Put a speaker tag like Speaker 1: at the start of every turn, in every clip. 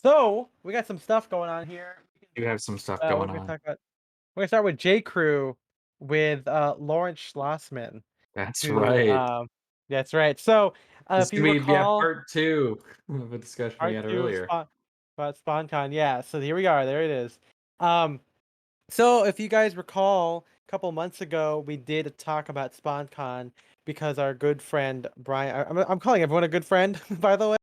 Speaker 1: So we got some stuff going on here.
Speaker 2: You have some stuff
Speaker 1: We're
Speaker 2: going
Speaker 1: gonna
Speaker 2: on.
Speaker 1: talk about. We're gonna start with J. Crew with Lawrence Schlossman,
Speaker 2: That's
Speaker 1: who
Speaker 2: right.
Speaker 1: that's right. So
Speaker 2: This
Speaker 1: if you
Speaker 2: could be
Speaker 1: recall,
Speaker 2: part two of a discussion we
Speaker 1: part
Speaker 2: had
Speaker 1: two of
Speaker 2: earlier.
Speaker 1: About SpawnCon, yeah. So here we are. There it is. Um, so if you guys recall, a couple months ago we did a talk about SpawnCon because our good friend Brian. I'm calling everyone a good friend, by the way.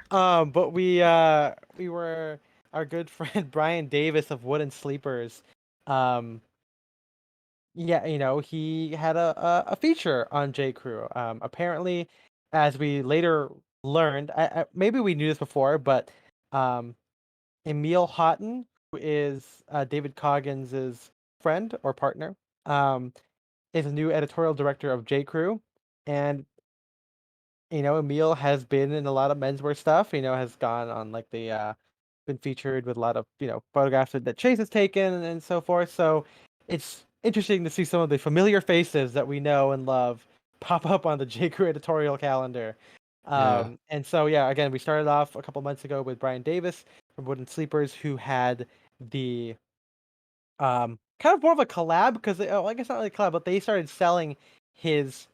Speaker 1: But we were our good friend Brian Davis of Wooden Sleepers. Um, yeah, he had a feature on J. Crew. Apparently, as we later learned, maybe we knew this before, but um, Emil Houghton, who is David Coggins's friend or partner, um, is a new editorial director of J. Crew, and Emil has been in a lot of menswear stuff. Has gone on like the been featured with a lot of photographs that Chase has taken and so forth. So it's interesting to see some of the familiar faces that we know and love pop up on the J. Crew editorial calendar.
Speaker 2: Yeah,
Speaker 1: And so yeah, again, we started off a couple months ago with Brian Davis from Wooden Sleepers, who had the kind of more of a collab because I guess not really a collab, but they started selling his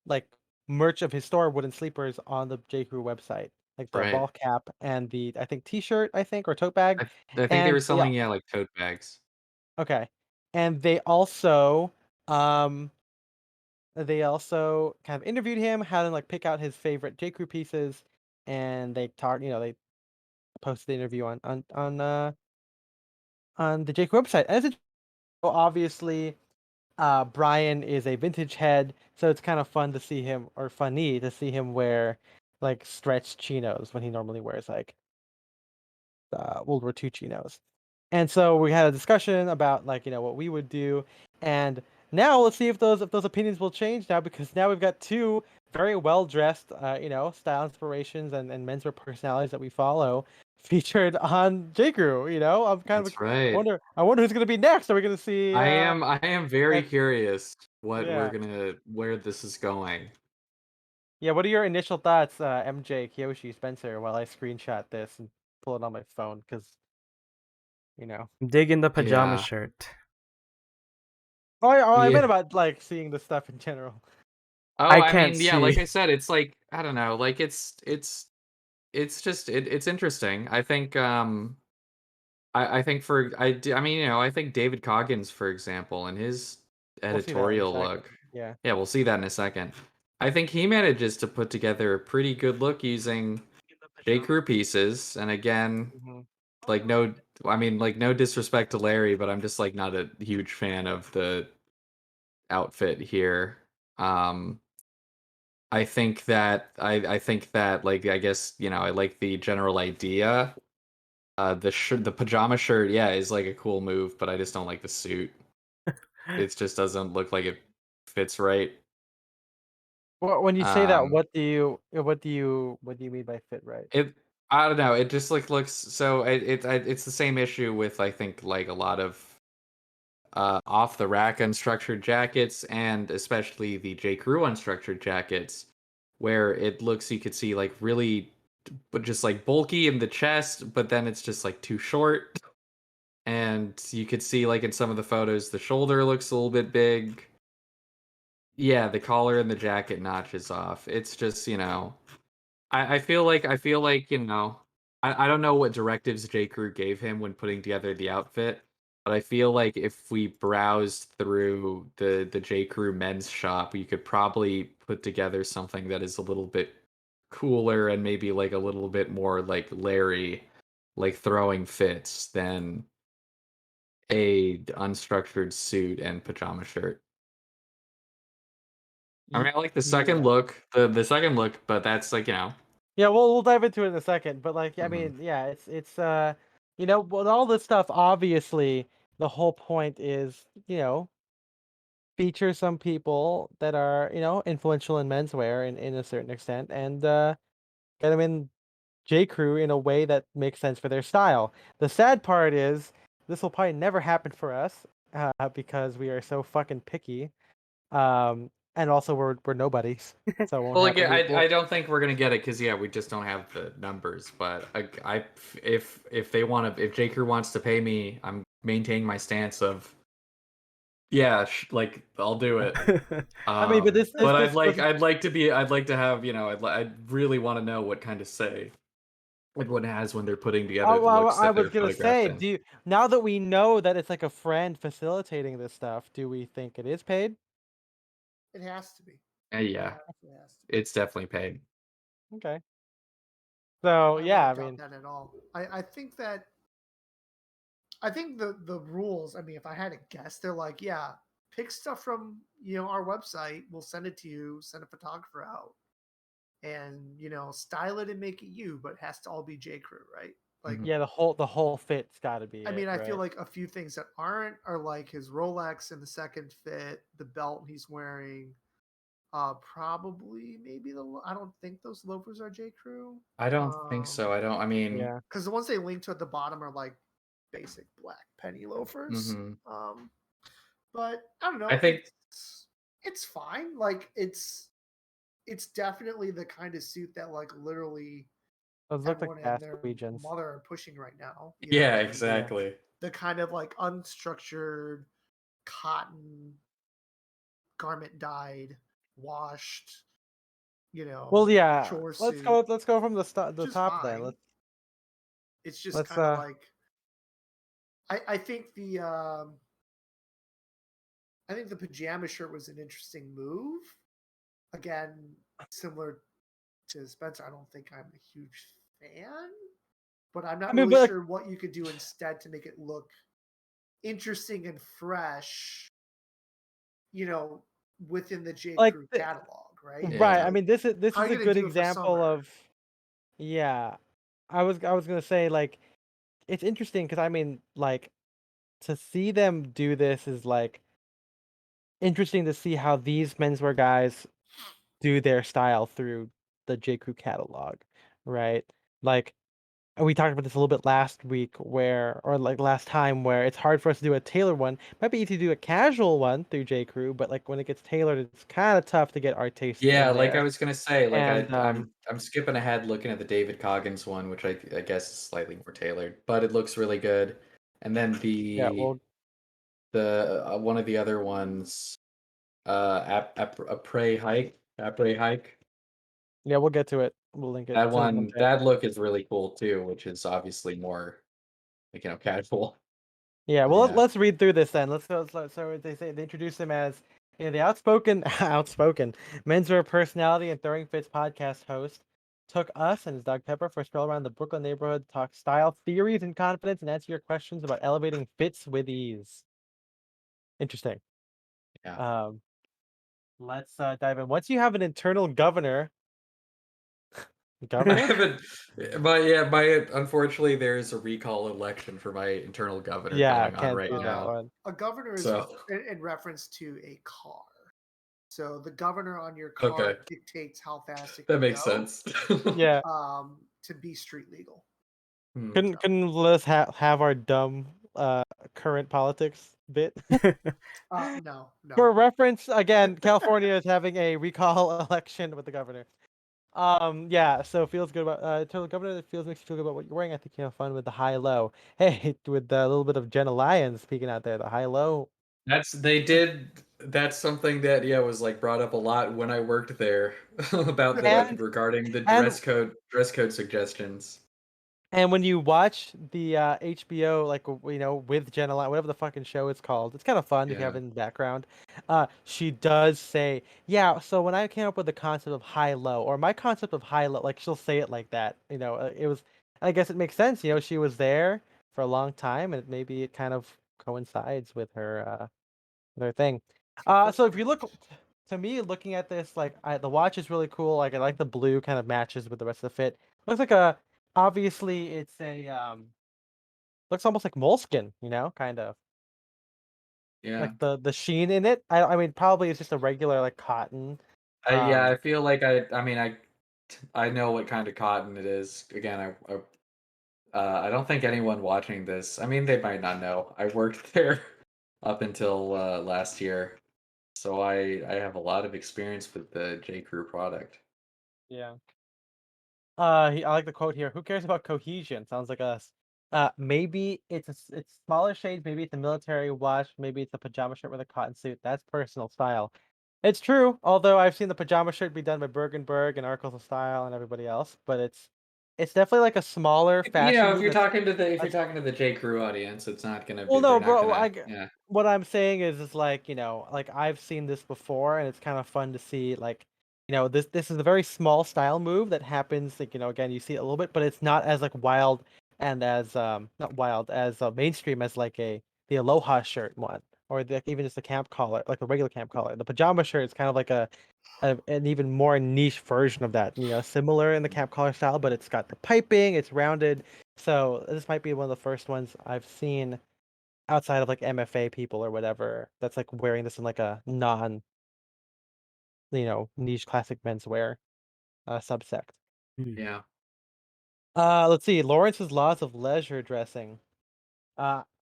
Speaker 1: like merch of his store, Wooden Sleepers, on the J. Crew website, like the
Speaker 2: right.
Speaker 1: ball cap and the I think T-shirt, I think, or tote bag,
Speaker 2: I think they were
Speaker 1: and
Speaker 2: selling, yeah, like tote bags.
Speaker 1: okay, and um they also kind of interviewed him, had him like pick out his favorite J. Crew pieces, and they talked, they posted the interview on the J. Crew website, and obviously. Brian is a vintage head, so it's kind of fun to see him, or funny to see him wear like stretched chinos when he normally wears like World War II chinos. And so we had a discussion about like what we would do, and now let's see if those opinions will change now because now we've got two very well dressed style inspirations and menswear personalities that we follow featured on J Crew. I'm kind of
Speaker 2: That's right.
Speaker 1: I wonder who's gonna be next. Are we gonna see
Speaker 2: I am very
Speaker 1: like
Speaker 2: curious
Speaker 1: yeah.
Speaker 2: where this is going.
Speaker 1: Yeah, what are your initial thoughts, MJ, Kiyoshi, Spencer, while I screenshot this and pull it on my phone? Because, you know.
Speaker 3: Digging the pajama
Speaker 2: Yeah.
Speaker 3: shirt.
Speaker 1: I
Speaker 2: Yeah.
Speaker 1: meant about, like, seeing the stuff in general.
Speaker 2: Oh,
Speaker 3: I
Speaker 2: I
Speaker 3: can't
Speaker 2: mean, yeah, like
Speaker 3: see.
Speaker 2: I said, it's like I don't know, like it's just it's interesting. I think I mean, I think David Coggins, for example, and his
Speaker 1: We'll see that in a
Speaker 2: editorial
Speaker 1: second.
Speaker 2: look.
Speaker 1: Yeah.
Speaker 2: Yeah, we'll see that in a second. I think he manages to put together a pretty good look using J. Crew pieces. And again,
Speaker 1: Hmm.
Speaker 2: like no, I mean, like no disrespect to Larry, but I'm just like not a huge fan of the outfit here. Um, I think that like I guess I like the general idea. The pajama shirt, yeah, is like a cool move, but I just don't like the suit. It just doesn't look like it fits right.
Speaker 1: Well, when you say that,
Speaker 2: Um,
Speaker 1: what do you mean by fit right?
Speaker 2: it I don't know. It just like looks so. It's the same issue with I think like a lot of off the rack unstructured jackets, and especially the J Crew unstructured jackets, where it looks you could see like really, but just like bulky in the chest, but then it's just like too short. And you could see like in some of the photos the shoulder looks a little bit big. Yeah, the collar and the jacket notches off. It's just, I feel like, I don't know what directives J. Crew gave him when putting together the outfit, but I feel like if we browsed through the J. Crew men's shop, you could probably put together something that is a little bit cooler and maybe like a little bit more like Larry, like throwing fits than a unstructured suit and pajama shirt. I mean, I like the second
Speaker 1: Yeah.
Speaker 2: look, the second look, but that's like,
Speaker 1: Yeah, we'll dive into it in a second, but like I
Speaker 2: mhm.
Speaker 1: mean, yeah, it's with all this stuff, obviously the whole point is, feature some people that are, influential in menswear in a certain extent and get them in J. Crew in a way that makes sense for their style. The sad part is this will probably never happen for us because we are so fucking picky. and also we're nobodies, so it won't
Speaker 2: Well, like,
Speaker 1: happen.
Speaker 2: yeah,
Speaker 1: We
Speaker 2: I
Speaker 1: will.
Speaker 2: don't think we're gonna get it because yeah, we just don't have the numbers. But if they want to, if J Crew wants to pay me, I'm maintaining my stance of yeah, like I'll do it.
Speaker 1: I mean, but
Speaker 2: But
Speaker 1: this
Speaker 2: I'd like to have, you know, I'd really want to know what kind of say everyone has when they're putting together the looks
Speaker 1: I
Speaker 2: that
Speaker 1: was
Speaker 2: they're
Speaker 1: gonna
Speaker 2: photographed
Speaker 1: say,
Speaker 2: in.
Speaker 1: now that we know that it's like a friend facilitating this stuff, do we think it is paid?
Speaker 3: It has to be.
Speaker 2: Yeah,
Speaker 3: Definitely has to be.
Speaker 2: it's definitely paid.
Speaker 1: Okay. So
Speaker 3: I
Speaker 1: yeah, I
Speaker 3: wouldn't doubt
Speaker 1: mean,
Speaker 3: that at all. I think that I think the rules. I mean, if I had to guess, they're like, yeah, pick stuff from our website. We'll send it to you. Send a photographer out, and style it and make it you. But it has to all be J Crew, right? Like,
Speaker 2: Mhm.
Speaker 1: yeah, the whole fit's got to be
Speaker 3: I
Speaker 1: it,
Speaker 3: mean, I feel
Speaker 1: right?
Speaker 3: like a few things that aren't are like his Rolex in the second fit, the belt he's wearing. Probably maybe I don't think those loafers are J Crew.
Speaker 2: I don't think so. I don't. I mean,
Speaker 1: Yeah.
Speaker 3: Because the ones they link to at the bottom are like basic black penny loafers.
Speaker 2: mhm.
Speaker 3: But I don't
Speaker 2: I
Speaker 3: know.
Speaker 2: think
Speaker 3: It's fine. Like it's definitely the kind of suit that like literally
Speaker 1: Those look like
Speaker 3: everyone and
Speaker 1: gas
Speaker 3: their
Speaker 1: Norwegians.
Speaker 3: mother are pushing right now.
Speaker 2: yeah,
Speaker 3: Like
Speaker 1: Yeah.
Speaker 2: exactly.
Speaker 3: the kind of like unstructured cotton garment dyed, washed,
Speaker 1: Well, yeah.
Speaker 3: chore
Speaker 1: Let's
Speaker 3: suit,
Speaker 1: go. Let's go from
Speaker 3: which
Speaker 1: the
Speaker 3: is
Speaker 1: top then.
Speaker 3: fine. It's just
Speaker 1: Let's
Speaker 3: kind of like I think I think the pajama shirt was an interesting move. Again, similar to Spencer, I don't think I'm a huge fan, but I'm
Speaker 1: I
Speaker 3: not
Speaker 1: mean,
Speaker 3: really
Speaker 1: but like,
Speaker 3: sure what you could do instead to make it look interesting and fresh, within the J.
Speaker 1: like
Speaker 3: Crew
Speaker 1: the,
Speaker 3: catalog, right? It's
Speaker 1: right.
Speaker 2: Yeah.
Speaker 1: I
Speaker 3: like,
Speaker 1: mean, this
Speaker 3: how are
Speaker 1: is a
Speaker 3: you going to
Speaker 1: good
Speaker 3: do it for
Speaker 1: example
Speaker 3: summer?
Speaker 1: of yeah. I was gonna say like it's interesting because I mean like to see them do this is like interesting to see how these menswear guys do their style through the J. Crew catalog, right? Like, and we talked about this a little bit last week, or like last time, where it's hard for us to do a tailored one. Might be easy to do a casual one through J. Crew, but like when it gets tailored, it's kind of tough to get our taste
Speaker 2: Yeah,
Speaker 1: in
Speaker 2: like I
Speaker 1: there.
Speaker 2: was gonna say, like
Speaker 1: And
Speaker 2: I'm skipping ahead looking at the David Coggins one, which I guess is slightly more tailored, but it looks really good. And then
Speaker 1: yeah,
Speaker 2: the
Speaker 1: well,
Speaker 2: one of the other ones, Après Hike.
Speaker 1: yeah, we'll get to it. We'll link it.
Speaker 2: That
Speaker 1: It's in
Speaker 2: one,
Speaker 1: MJ.
Speaker 2: that look is really cool too, which is obviously more like casual.
Speaker 1: Yeah,
Speaker 2: But
Speaker 1: well,
Speaker 2: yeah,
Speaker 1: let's read through this then. Let's go. So they say they introduce him as the outspoken, outspoken menswear personality and Throwing Fits podcast host. Took us and his dog Pepper for a stroll around the Brooklyn neighborhood, to talk style, theories, and confidence, and answer your questions about elevating fits with ease. Interesting.
Speaker 2: yeah.
Speaker 1: Um, let's dive in. Once you have an internal
Speaker 2: I
Speaker 1: governor,
Speaker 2: haven't, but yeah, my unfortunately there's a recall election for my internal governor
Speaker 1: yeah,
Speaker 2: going on
Speaker 1: can't
Speaker 2: right
Speaker 1: do that
Speaker 2: now.
Speaker 1: one.
Speaker 3: A governor is
Speaker 2: So
Speaker 3: in reference to a car. So the governor on your car
Speaker 2: okay,
Speaker 3: dictates how fast it
Speaker 2: that
Speaker 3: can
Speaker 2: makes
Speaker 3: go,
Speaker 2: sense.
Speaker 1: Yeah,
Speaker 3: to be street legal.
Speaker 2: Hmm.
Speaker 1: couldn't let us have our dumb current politics bit.
Speaker 3: No,
Speaker 1: For
Speaker 3: no.
Speaker 1: reference, again, California is having a recall election with the governor. Yeah, so feels good about tell the governor that feels makes you feel good about what you're wearing. I think you have fun with the high low. Hey, with a little bit of Jenna Lyons speaking out there, the high low.
Speaker 2: That's something that yeah was like brought up a lot when I worked there about the like
Speaker 1: And
Speaker 2: regarding the
Speaker 1: and
Speaker 2: dress code suggestions.
Speaker 1: and when you watch the HBO, like with Jenna Lyons, whatever the fucking show is called, it's kind of fun if you have
Speaker 2: Yeah.
Speaker 1: it in the background. She does say, yeah. So when I came up with the concept of high low, or my concept of high low, like she'll say it like that. It was. I guess it makes sense. She was there for a long time, and maybe it kind of coincides with her thing.
Speaker 3: It's her
Speaker 1: So if you
Speaker 3: footprint.
Speaker 1: look to me, looking at this, like the watch is really cool. Like I like the blue, kind of matches with the rest of the fit. Looks like a obviously it's a looks almost like moleskin, kind of
Speaker 2: Yeah.
Speaker 1: like the sheen in it. I mean probably it's just a regular like cotton.
Speaker 2: Yeah, I
Speaker 1: Um,
Speaker 2: feel like I mean I know what kind of cotton it is. Again, I don't think anyone watching this. I mean, they might not know. I worked there up until last year. So I have a lot of experience with the J. Crew product.
Speaker 1: Yeah. I like the quote here. Who cares about cohesion? Sounds like us. Maybe it's smaller shades. Maybe it's a military wash. Maybe it's a pajama shirt with a cotton suit. That's personal style. It's true. Although I've seen the pajama shirt be done by Bergenberg and Articles of Style and everybody else, but it's definitely like a smaller
Speaker 2: You
Speaker 1: fashion
Speaker 2: know, if
Speaker 1: move.
Speaker 2: you're talking to the if you're
Speaker 1: That's
Speaker 2: talking to the J. Crew audience, it's not gonna
Speaker 1: well,
Speaker 2: be.
Speaker 1: no,
Speaker 2: They're not
Speaker 1: bro.
Speaker 2: gonna. Yeah.
Speaker 1: What I'm saying is like like I've seen this before, and it's kind of fun to see. Like, this is a very small style move that happens. Like, again, you see it a little bit, but it's not as like wild and as not wild as mainstream as like the Aloha shirt one, or even just the camp collar, like the regular camp collar. The pajama shirt is kind of like an even more niche version of that. Similar in the camp collar style, but it's got the piping. It's rounded. So this might be one of the first ones I've seen outside of like MFA people or whatever that's like wearing this in like a non, niche classic menswear subsect.
Speaker 4: Hmm.
Speaker 2: Yeah.
Speaker 1: Let's see. Lawrence's laws of leisure dressing.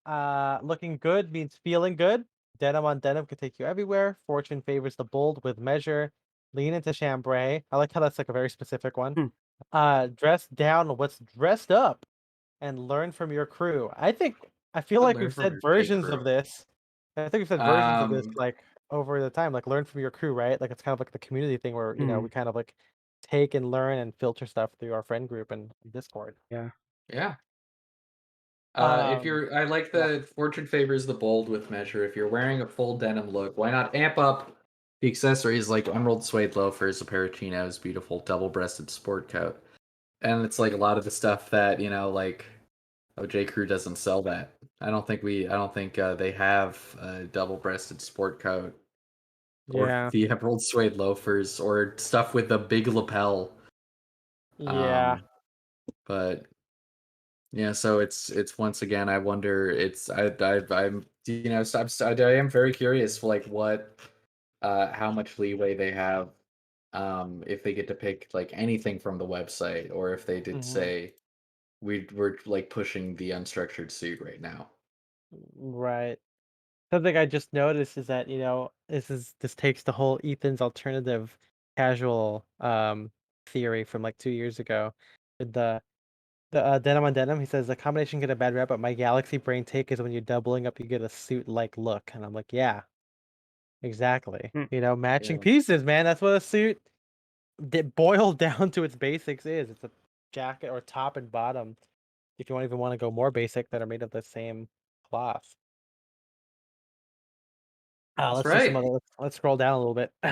Speaker 1: Looking good means feeling good. Denim on denim can take you everywhere. Fortune favors the bold with measure. Lean into chambray. I like how that's like a very specific one.
Speaker 4: Hmm.
Speaker 1: Dress down what's dressed up and learn from your crew. I feel
Speaker 2: I
Speaker 1: like
Speaker 2: learned
Speaker 1: we've
Speaker 2: from
Speaker 1: said
Speaker 2: your J.
Speaker 1: versions of
Speaker 2: Crew.
Speaker 1: this. I think we've said versions of this
Speaker 2: Um.
Speaker 1: like over the time, like learn from your crew, right? Like it's kind of like the community thing where,
Speaker 4: Hmm.
Speaker 1: we kind of like take and learn and filter stuff through our friend group and Discord.
Speaker 4: Yeah.
Speaker 2: Yeah. If
Speaker 1: Um,
Speaker 2: you're, I like
Speaker 1: yeah.
Speaker 2: the fortune favors the bold with measure. If you're wearing a full denim look, why not amp up the accessories like emerald suede loafers, a pair of chinos, beautiful double-breasted sport coat, and it's like a lot of the stuff that like J. Crew doesn't sell that. I don't think they have a double-breasted sport coat or
Speaker 1: Yeah.
Speaker 2: the emerald suede loafers or stuff with a big lapel.
Speaker 1: Yeah.
Speaker 2: Um, but yeah, so it's once again. I wonder. I'm I am very curious, like what, how much leeway they have, if they get to pick like anything from the website, or if they did
Speaker 1: Hmm.
Speaker 2: say we're like pushing the unstructured suit right now.
Speaker 1: Right. Something I just noticed is that, this takes the whole Ethan's alternative casual theory from like 2 years ago. With the denim on denim, he says the combination get a bad rep, but my galaxy brain take is when you're doubling up, you get a suit like look. And I'm like, yeah, exactly.
Speaker 4: Hmm.
Speaker 1: Matching
Speaker 2: Yeah,
Speaker 1: pieces, man. That's what a suit boiled down to its basics is. It's a jacket or top and bottom. If you don't even want to go more basic, that are made of the same cloth.
Speaker 2: that's
Speaker 1: Let's see some
Speaker 2: right.
Speaker 1: other. Let's scroll down a little bit.
Speaker 2: We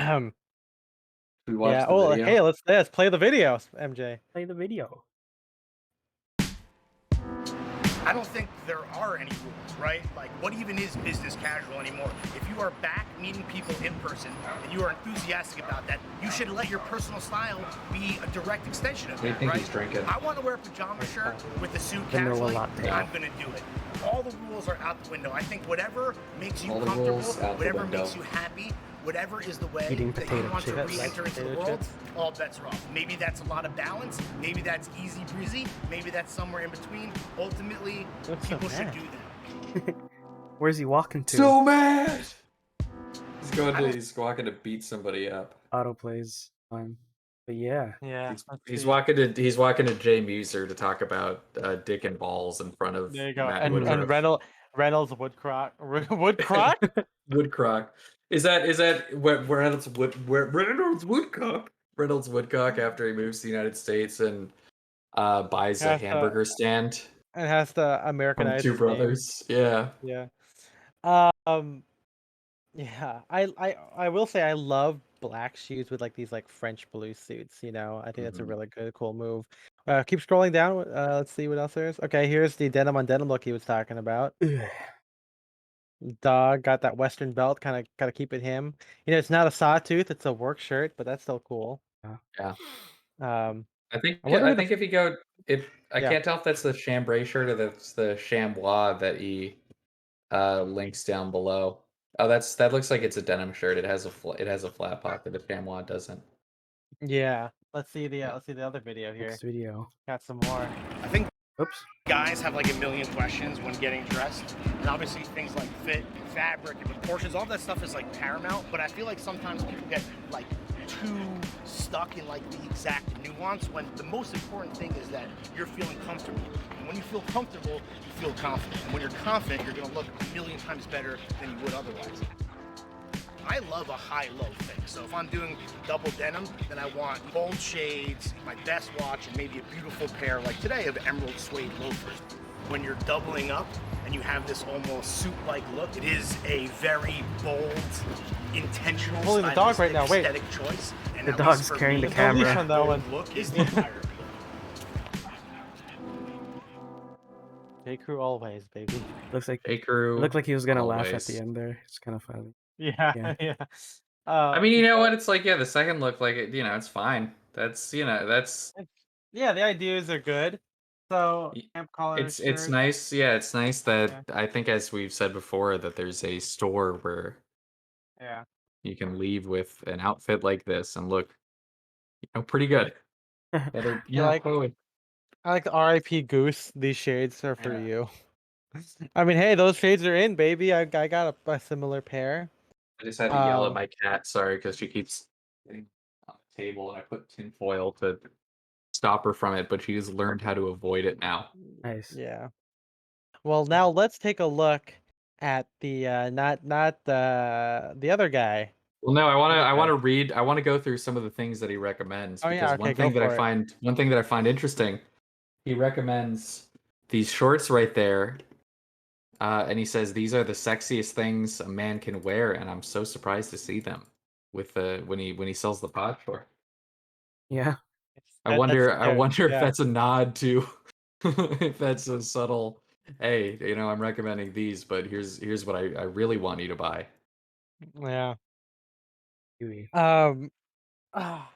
Speaker 1: Yeah.
Speaker 2: watched the
Speaker 1: Oh,
Speaker 2: video.
Speaker 1: hey, let's play the video, MJ.
Speaker 4: Play the video.
Speaker 5: I don't think there are any rules, right? Like, what even is business casual anymore? If you are back meeting people in person and you are enthusiastic about that, you should let your personal style be a direct extension of
Speaker 2: What do you
Speaker 5: that,
Speaker 2: think
Speaker 5: right?
Speaker 2: he's drinking?
Speaker 5: I want to wear a pajama shirt with a suit
Speaker 4: Vanilla
Speaker 5: casually.
Speaker 4: latte.
Speaker 5: I'm gonna do it. All the rules are out the window. I think whatever makes you
Speaker 2: All the
Speaker 5: comfortable,
Speaker 2: rules out the
Speaker 5: whatever
Speaker 2: window.
Speaker 5: makes you happy, whatever is the way
Speaker 4: Eating
Speaker 5: that
Speaker 4: potato
Speaker 5: you want to
Speaker 4: chips.
Speaker 5: re-enter into the
Speaker 1: Potato
Speaker 5: world,
Speaker 1: chips.
Speaker 5: all bets are off. Maybe that's a lot of balance. Maybe that's easy breezy. Maybe that's somewhere in between. Ultimately,
Speaker 1: Looks so
Speaker 5: people should
Speaker 1: mad.
Speaker 5: do that.
Speaker 4: Where's he walking to?
Speaker 2: So mad. He's going
Speaker 5: I
Speaker 2: to.
Speaker 5: don't-
Speaker 2: He's walking to beat somebody up.
Speaker 4: Autoplays. But yeah.
Speaker 1: Yeah.
Speaker 2: He's walking to. He's walking to Jay Muser to talk about dick and balls in front of
Speaker 1: There you go.
Speaker 2: Matt
Speaker 1: And
Speaker 2: Woodruff.
Speaker 1: Reynolds Woodcrock Woodcrock.
Speaker 2: Woodcock. Is that where Reynolds Woodcock? Reynolds Woodcock after he moves to the United States and buys a
Speaker 1: has to
Speaker 2: hamburger stand
Speaker 1: and has to
Speaker 2: from
Speaker 1: Americanize
Speaker 2: Two
Speaker 1: his name.
Speaker 2: Brothers. Yeah.
Speaker 1: Yeah. Um. Yeah. I will say I love black shoes with like these like French blue suits. I think that's a
Speaker 2: Mhm.
Speaker 1: really good, cool move. Keep scrolling down. Let's see what else there is. Okay, here's the denim on denim look he was talking about.
Speaker 4: Ugh.
Speaker 1: Dog got that Western belt, kind of gotta keep it him. It's not a sawtooth, it's a work shirt, but that's still cool.
Speaker 2: Yeah.
Speaker 1: Um,
Speaker 2: I think
Speaker 1: I wonder
Speaker 2: I
Speaker 1: who the
Speaker 2: think if you go if I
Speaker 1: yeah.
Speaker 2: can't tell if that's the chambray shirt or that's the chamois that he links down below. Oh, that looks like it's a denim shirt. It has a flat pocket. The chamois doesn't.
Speaker 1: Yeah. Let's see the other video here.
Speaker 4: Next video.
Speaker 1: Got some more.
Speaker 5: I think
Speaker 4: Oops.
Speaker 5: Guys have like a million questions when getting dressed, and obviously things like fit, fabric, and proportions, all that stuff is like paramount. But I feel like sometimes people get like too stuck in like the exact nuance, when the most important thing is that you're feeling comfortable. And when you feel comfortable, you feel confident. And when you're confident, you're gonna look a million times better than you would otherwise. I love a high-low thing. So if I'm doing double denim, then I want bold shades, my best watch, and maybe a beautiful pair, like today, of emerald suede loafers. When you're doubling up and you have this almost suit-like look, it is a very bold, intentional,
Speaker 1: Holding the dog right now, wait.
Speaker 5: aesthetic choice. And
Speaker 4: The
Speaker 5: at least
Speaker 4: dog's
Speaker 5: for
Speaker 4: carrying
Speaker 5: me,
Speaker 4: the
Speaker 1: There's no leash
Speaker 4: camera.
Speaker 1: on that
Speaker 5: bold
Speaker 1: one.
Speaker 5: look is the higher appeal.
Speaker 1: J. Crew always, baby.
Speaker 4: Looks like
Speaker 2: J. Crew.
Speaker 4: it looked like he was gonna laugh at
Speaker 2: always.
Speaker 4: the end there. It's kind of funny.
Speaker 1: Yeah,
Speaker 4: Yeah.
Speaker 1: yeah.
Speaker 2: I mean, you know what? It's like, yeah, the second look, like, it's fine. That's,
Speaker 1: yeah, the ideas are good. So camp collar
Speaker 2: it's
Speaker 1: shirt.
Speaker 2: nice. Yeah, it's nice that
Speaker 1: Yeah.
Speaker 2: I think, as we've said before, that there's a store where
Speaker 1: Yeah.
Speaker 2: you can leave with an outfit like this and look, pretty good. Better,
Speaker 1: You like
Speaker 2: totally.
Speaker 1: I like the R.I.P. Goose. These shades are for
Speaker 2: Yeah.
Speaker 1: you. I mean, hey, those shades are in, baby. I got a similar pair.
Speaker 2: I just had to yell at my cat, sorry, because she keeps getting on the table, and I put tinfoil to stop her from it, but she has learned how to avoid it now.
Speaker 4: Nice.
Speaker 1: Yeah. Well, now let's take a look at the not the other guy.
Speaker 2: Well, no, I
Speaker 1: Okay.
Speaker 2: want to read. I want to go through some of the things that he recommends,
Speaker 1: Oh
Speaker 2: because
Speaker 1: yeah, okay, go for it.
Speaker 2: one thing that I find interesting, he recommends these shorts right there, and he says these are the sexiest things a man can wear, and I'm so surprised to see them with when he sells the pod short.
Speaker 4: Yeah.
Speaker 1: That's
Speaker 2: I wonder if
Speaker 1: yeah.
Speaker 2: that's a nod to, if that's a subtle, hey, I'm recommending these, but here's what I really want you to buy.
Speaker 1: Yeah.
Speaker 4: Kiwi.
Speaker 1: Ah,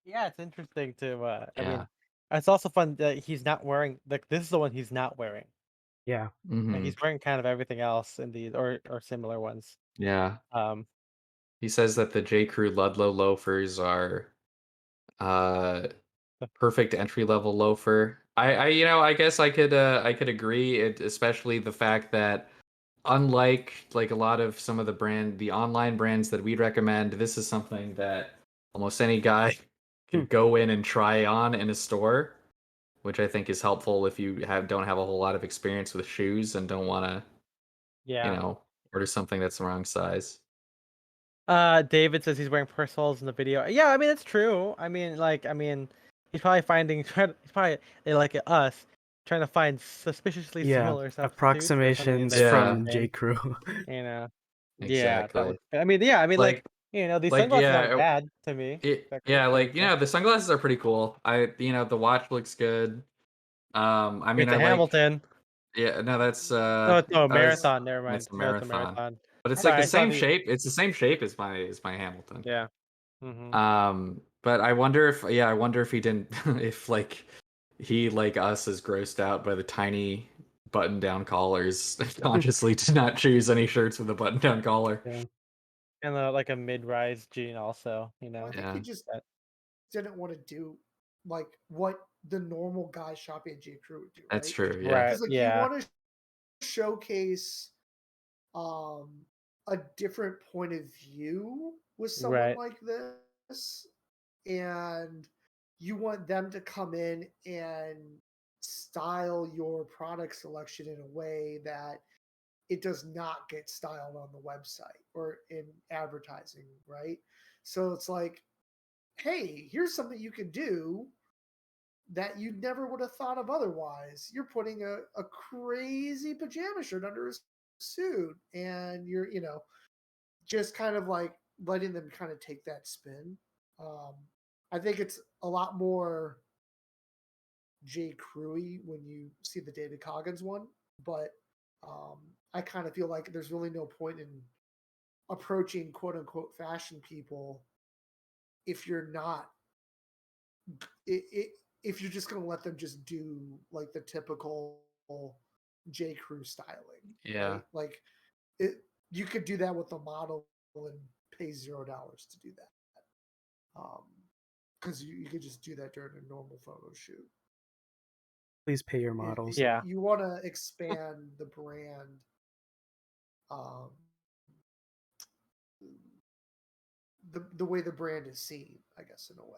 Speaker 1: yeah, it's interesting to I
Speaker 2: Yeah.
Speaker 1: mean, it's also fun that he's not wearing like this is the one he's not wearing.
Speaker 4: Yeah.
Speaker 1: Like,
Speaker 2: Hmm.
Speaker 1: he's wearing kind of everything else in these or similar ones.
Speaker 2: Yeah.
Speaker 1: Um
Speaker 2: He says that the J. Crew Ludlow loafers are uh perfect entry level loafer. I guess I could agree, especially the fact that, unlike like a lot of some of the online brands that we recommend, this is something that almost any guy
Speaker 4: Hmm.
Speaker 2: could go in and try on in a store, which I think is helpful if you don't have a whole lot of experience with shoes and don't want to,
Speaker 1: yeah.
Speaker 2: order something that's the wrong size.
Speaker 1: David says he's wearing Persols in the video. Yeah, I mean it's true. He's probably he's probably like us trying to find suspiciously
Speaker 4: Yeah.
Speaker 1: similar substitutes for something
Speaker 4: Approximations
Speaker 1: that he's
Speaker 2: Yeah,
Speaker 4: from J.
Speaker 1: using.
Speaker 4: Crew.
Speaker 1: You know. Yeah, that would
Speaker 2: exactly.
Speaker 1: like,
Speaker 2: Like
Speaker 1: these
Speaker 2: like
Speaker 1: sunglasses aren't
Speaker 2: yeah,
Speaker 1: bad to me.
Speaker 2: yeah,
Speaker 1: Pretty
Speaker 2: like,
Speaker 1: cool.
Speaker 2: the sunglasses are pretty cool. The watch looks good. I mean,
Speaker 1: It's
Speaker 2: I
Speaker 1: a
Speaker 2: like.
Speaker 1: Hamilton.
Speaker 2: Yeah, no, that's
Speaker 1: No, it's no
Speaker 2: that was
Speaker 1: marathon. Never mind.
Speaker 2: that's a
Speaker 1: No, it's a
Speaker 2: marathon,
Speaker 1: marathon.
Speaker 2: but it's like
Speaker 1: Sorry,
Speaker 2: the
Speaker 1: I saw
Speaker 2: same
Speaker 1: the
Speaker 2: shape. It's the same shape as my Hamilton.
Speaker 1: yeah. Mm-hmm.
Speaker 2: But I wonder if, I wonder if he didn't, if like he, like us, is grossed out by the tiny button-down collars, consciously did not choose any shirts with a button-down collar.
Speaker 4: Yeah.
Speaker 1: And like a mid-rise jean also.
Speaker 3: Well, I think
Speaker 2: Yeah,
Speaker 3: he just
Speaker 1: That-
Speaker 3: didn't want to do like what the normal guy shopping at J. Crew would do,
Speaker 2: that's
Speaker 3: right?
Speaker 2: true. Yeah,
Speaker 1: Right.
Speaker 3: Because like you
Speaker 1: Yeah.
Speaker 3: want to showcase um a different point of view with someone
Speaker 1: Right.
Speaker 3: like this, and you want them to come in and style your product selection in a way that it does not get styled on the website or in advertising, right? So it's like, hey, here's something you can do that you never would have thought of otherwise. You're putting a crazy pajama shirt under a suit, and you're, just kind of like letting them kind of take that spin. Um, I think it's a lot more J. Crewy when you see the David Coggins one, but I kind of feel like there's really no point in approaching quote unquote fashion people if you're not if you're just going to let them just do like the typical J. Crew styling,
Speaker 2: yeah,
Speaker 3: right? Like it, you could do that with a model and pay $0 to do that. Because you could just do that during a normal photo shoot.
Speaker 4: Please pay your models.
Speaker 1: Yeah.
Speaker 3: You want to expand the brand, um, the way the brand is seen, I guess, in a way.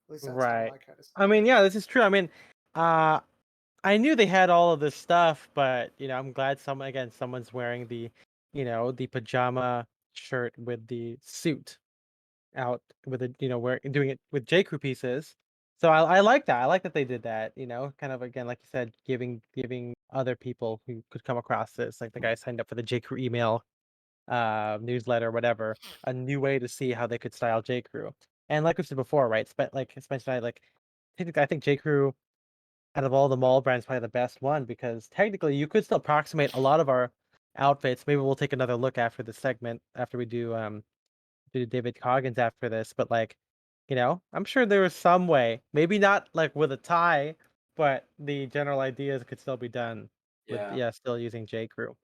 Speaker 3: At least that's how
Speaker 1: Right.
Speaker 3: I kind of see
Speaker 1: I mean,
Speaker 3: it.
Speaker 1: yeah, this is true. I mean, I knew they had all of this stuff, but I'm glad someone's wearing the pajama shirt with the suit out with it, doing it with J. Crew pieces. So I like that. I like that they did that. Kind of again, like you said, giving other people who could come across this, like the guy signed up for the J. Crew email newsletter, whatever, a new way to see how they could style J. Crew. And like we said before, right? Spencer and I I think J. Crew out of all the mall brands probably the best one because technically you could still approximate a lot of our outfits. Maybe we'll take another look after the segment after we do David Coggins after this, but I'm sure there was some way, maybe not like with a tie, but the general ideas could still be done with
Speaker 2: Yeah.
Speaker 1: still using J. Crew.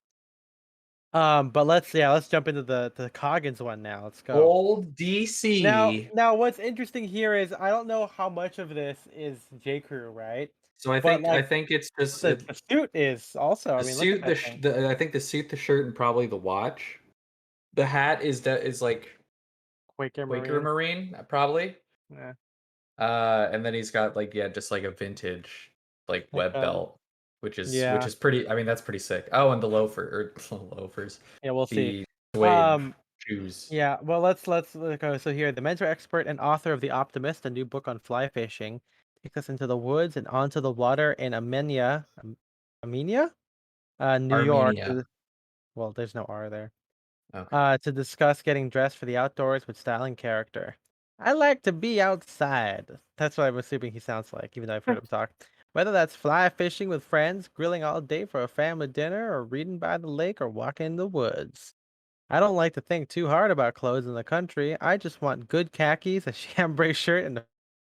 Speaker 1: But let's jump into the Coggins one now. Let's go.
Speaker 2: Old
Speaker 1: Now,
Speaker 2: DC.
Speaker 1: what's interesting here is I don't know how much of this is J. Crew, right?
Speaker 2: So I
Speaker 1: But
Speaker 2: think it's just
Speaker 1: the suit is also. I
Speaker 2: the
Speaker 1: mean, look at
Speaker 2: suit,
Speaker 1: that thing.
Speaker 2: I think the suit, the shirt, and probably the watch. The hat is like
Speaker 1: Quaker
Speaker 2: Quaker
Speaker 1: Marine.
Speaker 2: Marine, probably.
Speaker 1: Yeah.
Speaker 2: And then he's got like just like a vintage like
Speaker 1: Like
Speaker 2: web belt, which
Speaker 1: yeah.
Speaker 2: is pretty. I mean, that's pretty sick. Oh, and the loafers,
Speaker 1: Yeah, we'll see.
Speaker 2: the suede
Speaker 1: Um,
Speaker 2: shoes.
Speaker 1: yeah, well, let's go. So here, the mentor expert and author of The Optimist, a new book on fly fishing, takes us into the woods and onto the water in Armenia, New York.
Speaker 2: Armenia.
Speaker 1: Well, there's no R there.
Speaker 2: Okay.
Speaker 1: To discuss getting dressed for the outdoors with style and character. I like to be outside. That's what I'm assuming he sounds like, even though I've heard him talk. Whether that's fly fishing with friends, grilling all day for a family dinner, or reading by the lake, or walking in the woods. I don't like to think too hard about clothes in the country. I just want good khakis, a chambray shirt, and the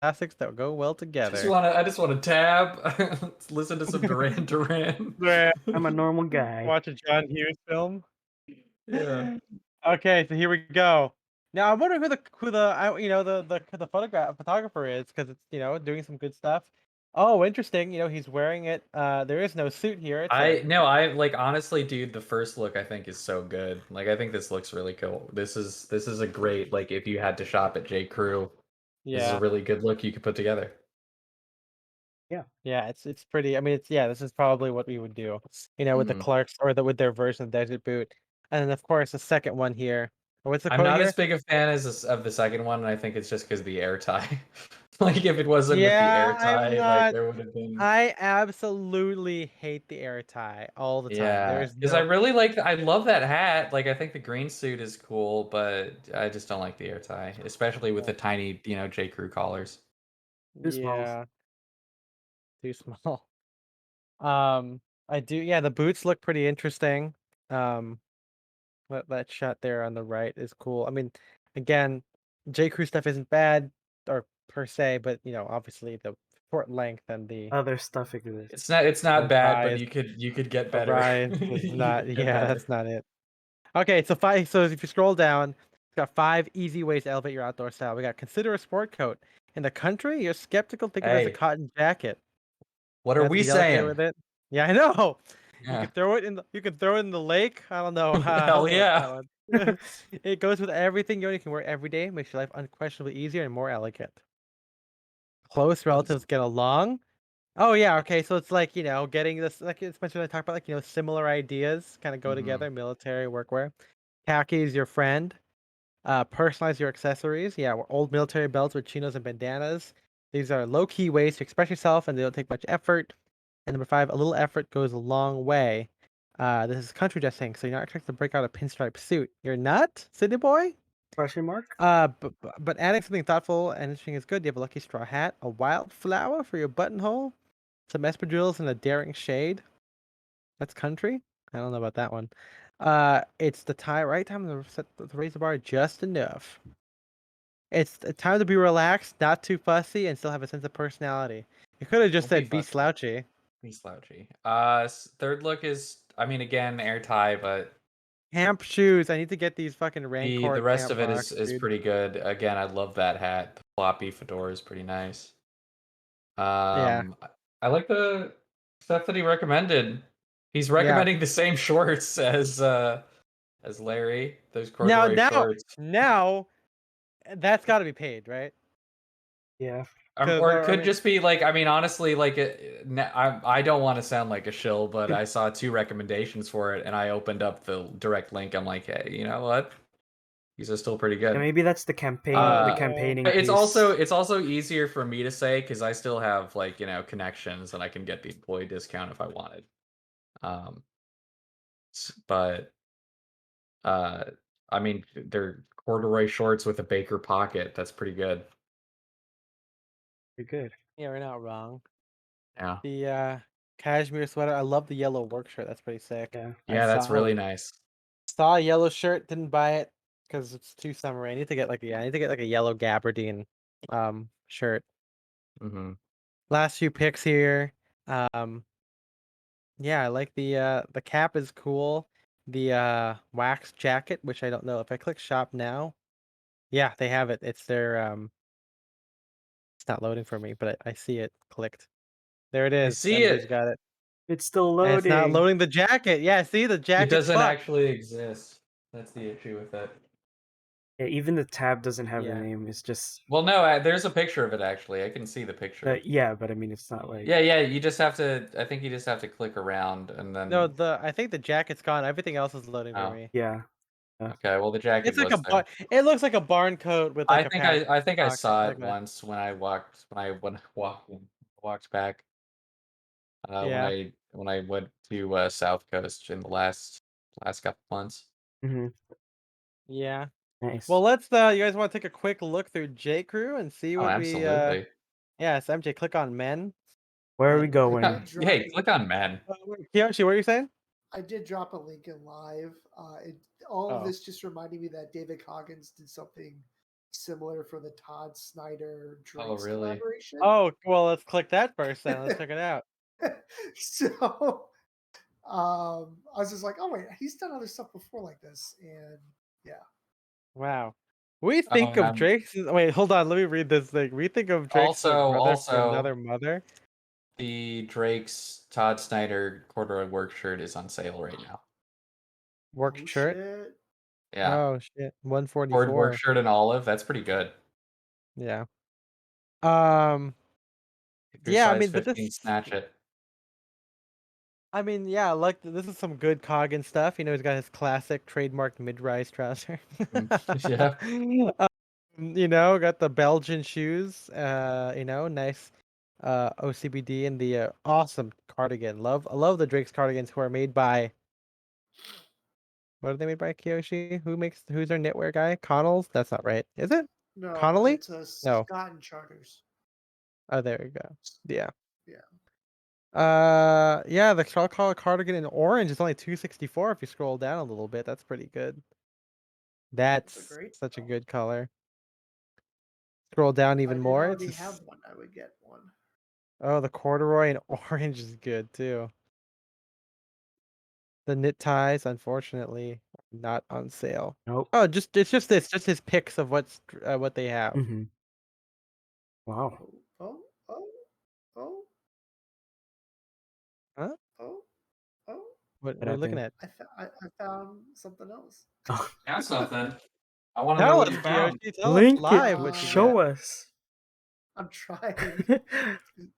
Speaker 1: classics that go well together.
Speaker 2: I just want to tab. Listen to some Duran Duran.
Speaker 1: Yeah.
Speaker 4: I'm a normal guy.
Speaker 1: Watch a John Hughes film.
Speaker 2: Yeah.
Speaker 1: Okay, so here we go. Now I'm wondering who the photographer is because it's doing some good stuff. Oh, interesting. He's wearing it. There is no suit here. It's
Speaker 2: I like honestly, dude, the first look I think is so good. Like I think this looks really cool. This is a great like if you had to shop at J. Crew, this is a
Speaker 1: yeah.
Speaker 2: really good look you could put together.
Speaker 1: Yeah, it's pretty. I mean, this is probably what we would do, with the
Speaker 2: Mhm.
Speaker 1: Clarks or with their version of Desert Boot, and then of course the second one here. What's the
Speaker 2: I'm
Speaker 1: quote
Speaker 2: not
Speaker 1: here?
Speaker 2: as big a fan of the second one, and I think it's just because of the air tie. Like if it wasn't with the
Speaker 1: Yeah,
Speaker 2: air
Speaker 1: I'm
Speaker 2: tie, like
Speaker 1: not.
Speaker 2: there would have been.
Speaker 1: I absolutely hate the air tie all the time.
Speaker 2: Yeah,
Speaker 1: There's
Speaker 2: because I
Speaker 1: no.
Speaker 2: really like. I love that hat. Like I think the green suit is cool, but I just don't like the air tie, especially with the tiny, J. Crew collars.
Speaker 4: Too small.
Speaker 1: Yeah, too small. I do. Yeah, the boots look pretty interesting. Um, that shot there on the right is cool. I mean, again, J. Crew stuff isn't bad or per se, but obviously the short length and the
Speaker 4: Other stuff exists.
Speaker 2: It's not bad, but
Speaker 1: rise,
Speaker 2: you could get
Speaker 1: the
Speaker 2: better.
Speaker 1: rise is
Speaker 2: You
Speaker 1: not.
Speaker 2: could get
Speaker 1: Yeah,
Speaker 2: better.
Speaker 1: that's not it. Okay, so five. So if you scroll down, it's got 5 easy ways to elevate your outdoor style. We got consider a sport coat. In the country, you're skeptical. Think of it as a
Speaker 2: Hey,
Speaker 1: cotton jacket.
Speaker 2: what
Speaker 1: You
Speaker 2: are
Speaker 1: have to
Speaker 2: we
Speaker 1: be delicate
Speaker 2: saying?
Speaker 1: with it. Yeah, I know. You
Speaker 2: Yeah.
Speaker 1: could throw it in the. You could throw it in the lake. I don't know. I
Speaker 2: Hell
Speaker 1: don't know about
Speaker 2: yeah.
Speaker 1: that one. It goes with everything you can wear every day. Makes your life unquestionably easier and more elegant. Close relatives get along. Oh yeah, okay. So it's like getting this like it's mentioned. I talk about similar ideas kind of go
Speaker 2: Mhm.
Speaker 1: together. Military workwear. Khaki is your friend. Personalize your accessories. Yeah, old military belts with chinos and bandanas. These are low-key ways to express yourself, and they don't take much effort. And number 5, a little effort goes a long way. This is country dressing, so you're not expected to break out a pinstripe suit. You're not, city boy?
Speaker 4: Question mark?
Speaker 1: But adding something thoughtful and interesting is good. You have a lucky straw hat, a wildflower for your buttonhole, some espadrilles in a daring shade. That's country? I don't know about that one. It's the right time to raise the bar just enough. It's time to be relaxed, not too fussy, and still have a sense of personality. You could have just
Speaker 2: Don't be
Speaker 1: said be
Speaker 2: fussy.
Speaker 1: slouchy.
Speaker 2: Be slouchy. Third look is, I mean, again, air tie, but
Speaker 1: Camp shoes. I need to get these fucking
Speaker 2: the
Speaker 1: Raincourt
Speaker 2: rest
Speaker 1: camp
Speaker 2: of it
Speaker 1: box,
Speaker 2: is
Speaker 1: dude.
Speaker 2: pretty good. Again, I love that hat. The floppy fedora is pretty nice.
Speaker 1: Yeah.
Speaker 2: I like the stuff that he recommended. He's recommending the same shorts as Larry. Those corduroy shorts.
Speaker 1: Now, that's got to be paid, right?
Speaker 4: Yeah.
Speaker 2: Or it could just be like, I mean, honestly, like, I don't want to sound like a shill, but I saw 2 recommendations for it, and I opened up the direct link. I'm like, hey, you know what? These are still pretty good.
Speaker 4: Yeah, maybe that's the campaigning
Speaker 2: It's
Speaker 4: piece.
Speaker 2: also easier for me to say because I still have, like, connections, and I can get the employee discount if I wanted. But I mean, they're corduroy shorts with a Baker pocket. That's pretty good.
Speaker 4: Pretty good.
Speaker 1: Yeah, we're not wrong.
Speaker 2: Yeah.
Speaker 1: The cashmere sweater. I love the yellow work shirt. That's pretty sick.
Speaker 4: Yeah.
Speaker 2: Yeah, that's really nice.
Speaker 1: Saw a yellow shirt, didn't buy it because it's too summery. I need to get like a yellow gabardine shirt.
Speaker 2: Mm-hmm.
Speaker 1: Last few picks here. Yeah, I like the cap is cool. The wax jacket, which I don't know if I click shop now. Yeah, they have it. It's their it's not loading for me, but I see it clicked. There it is.
Speaker 2: see
Speaker 1: MJ's
Speaker 2: it.
Speaker 1: got it.
Speaker 4: It's still
Speaker 1: And
Speaker 4: loading.
Speaker 1: it's not loading the jacket. Yeah, see the jacket.
Speaker 2: It doesn't actually exist. That's the issue with it.
Speaker 4: Yeah, even the tab doesn't have
Speaker 1: Yeah.
Speaker 4: the name. It's just
Speaker 2: Well, no, there's a picture of it actually. I can see the picture.
Speaker 4: yeah, but I mean, it's not like
Speaker 2: Yeah. You just have to. I think you just have to click around and then.
Speaker 1: No, I think the jacket's gone. Everything else is loading for me.
Speaker 4: Yeah.
Speaker 2: Okay, well the jacket
Speaker 1: It's like
Speaker 2: was there.
Speaker 1: it looks like a barn coat with like
Speaker 2: I think I
Speaker 1: pocket,
Speaker 2: saw
Speaker 1: like
Speaker 2: it
Speaker 1: that.
Speaker 2: once when I walked back.
Speaker 1: Yeah.
Speaker 2: When I went to South Coast in the last couple months.
Speaker 4: Mm-hmm.
Speaker 1: Yeah.
Speaker 4: Nice.
Speaker 1: Well, let's you guys want to take a quick look through J Crew and see
Speaker 2: Oh,
Speaker 1: what
Speaker 2: absolutely.
Speaker 1: yeah, it's MJ. Click on men.
Speaker 4: Where are we going?
Speaker 2: Hey, click on men.
Speaker 1: Kiyoshi, what are you saying?
Speaker 3: I did drop a link in live. All of
Speaker 1: Oh.
Speaker 3: this just reminded me that David Coggins did something similar for the Todd Snyder Drakes collaboration.
Speaker 1: Oh, well, let's click that first then. Let's check it out.
Speaker 3: So I was just like, oh wait, he's done other stuff before like this, and yeah.
Speaker 1: Wow. We think of Drake's. Wait, hold on. Let me read this thing. We think of Drake's brother from another mother.
Speaker 2: The Drake's Todd Snyder corduroy work shirt is on sale right now.
Speaker 1: Work shirt?
Speaker 3: Shit.
Speaker 2: Yeah.
Speaker 1: Oh shit. 144.
Speaker 2: Work shirt in olive. That's pretty good.
Speaker 1: Yeah.
Speaker 2: If you're
Speaker 1: Yeah, I
Speaker 2: size
Speaker 1: mean, but
Speaker 2: 15,
Speaker 1: this.
Speaker 2: snatch it.
Speaker 1: I mean, yeah, like this is some good Coggin stuff. You know, he's got his classic trademarked mid-rise trouser.
Speaker 2: Yeah.
Speaker 1: You know, got the Belgian shoes. You know, nice OCBD and the awesome cardigan. I love the Drake's cardigans who are made by. What are they made by, Kiyoshi? Who's their knitwear guy? Connells? That's not right. Is it?
Speaker 3: No,
Speaker 1: Connolly?
Speaker 3: it's a
Speaker 1: No.
Speaker 3: Scott and Charters.
Speaker 1: Oh, there we go. Yeah.
Speaker 3: Yeah.
Speaker 1: Yeah, the color cardigan in orange is only $264 if you scroll down a little bit. That's pretty good. That's such a good color. Scroll down even more.
Speaker 3: I already have one. I would get one.
Speaker 1: Oh, the corduroy and orange is good too. The knit ties, unfortunately, not on sale.
Speaker 4: Nope.
Speaker 1: Oh, just his pics of what they have.
Speaker 4: Mm-hmm. Wow.
Speaker 3: Oh.
Speaker 1: Huh?
Speaker 3: Oh.
Speaker 1: What are you looking at?
Speaker 3: I found something else.
Speaker 2: That's something. I want to know what you found.
Speaker 1: Tell
Speaker 4: Link
Speaker 1: us live
Speaker 4: it.
Speaker 1: what you
Speaker 4: Show
Speaker 1: got.
Speaker 4: us.
Speaker 3: I'm trying.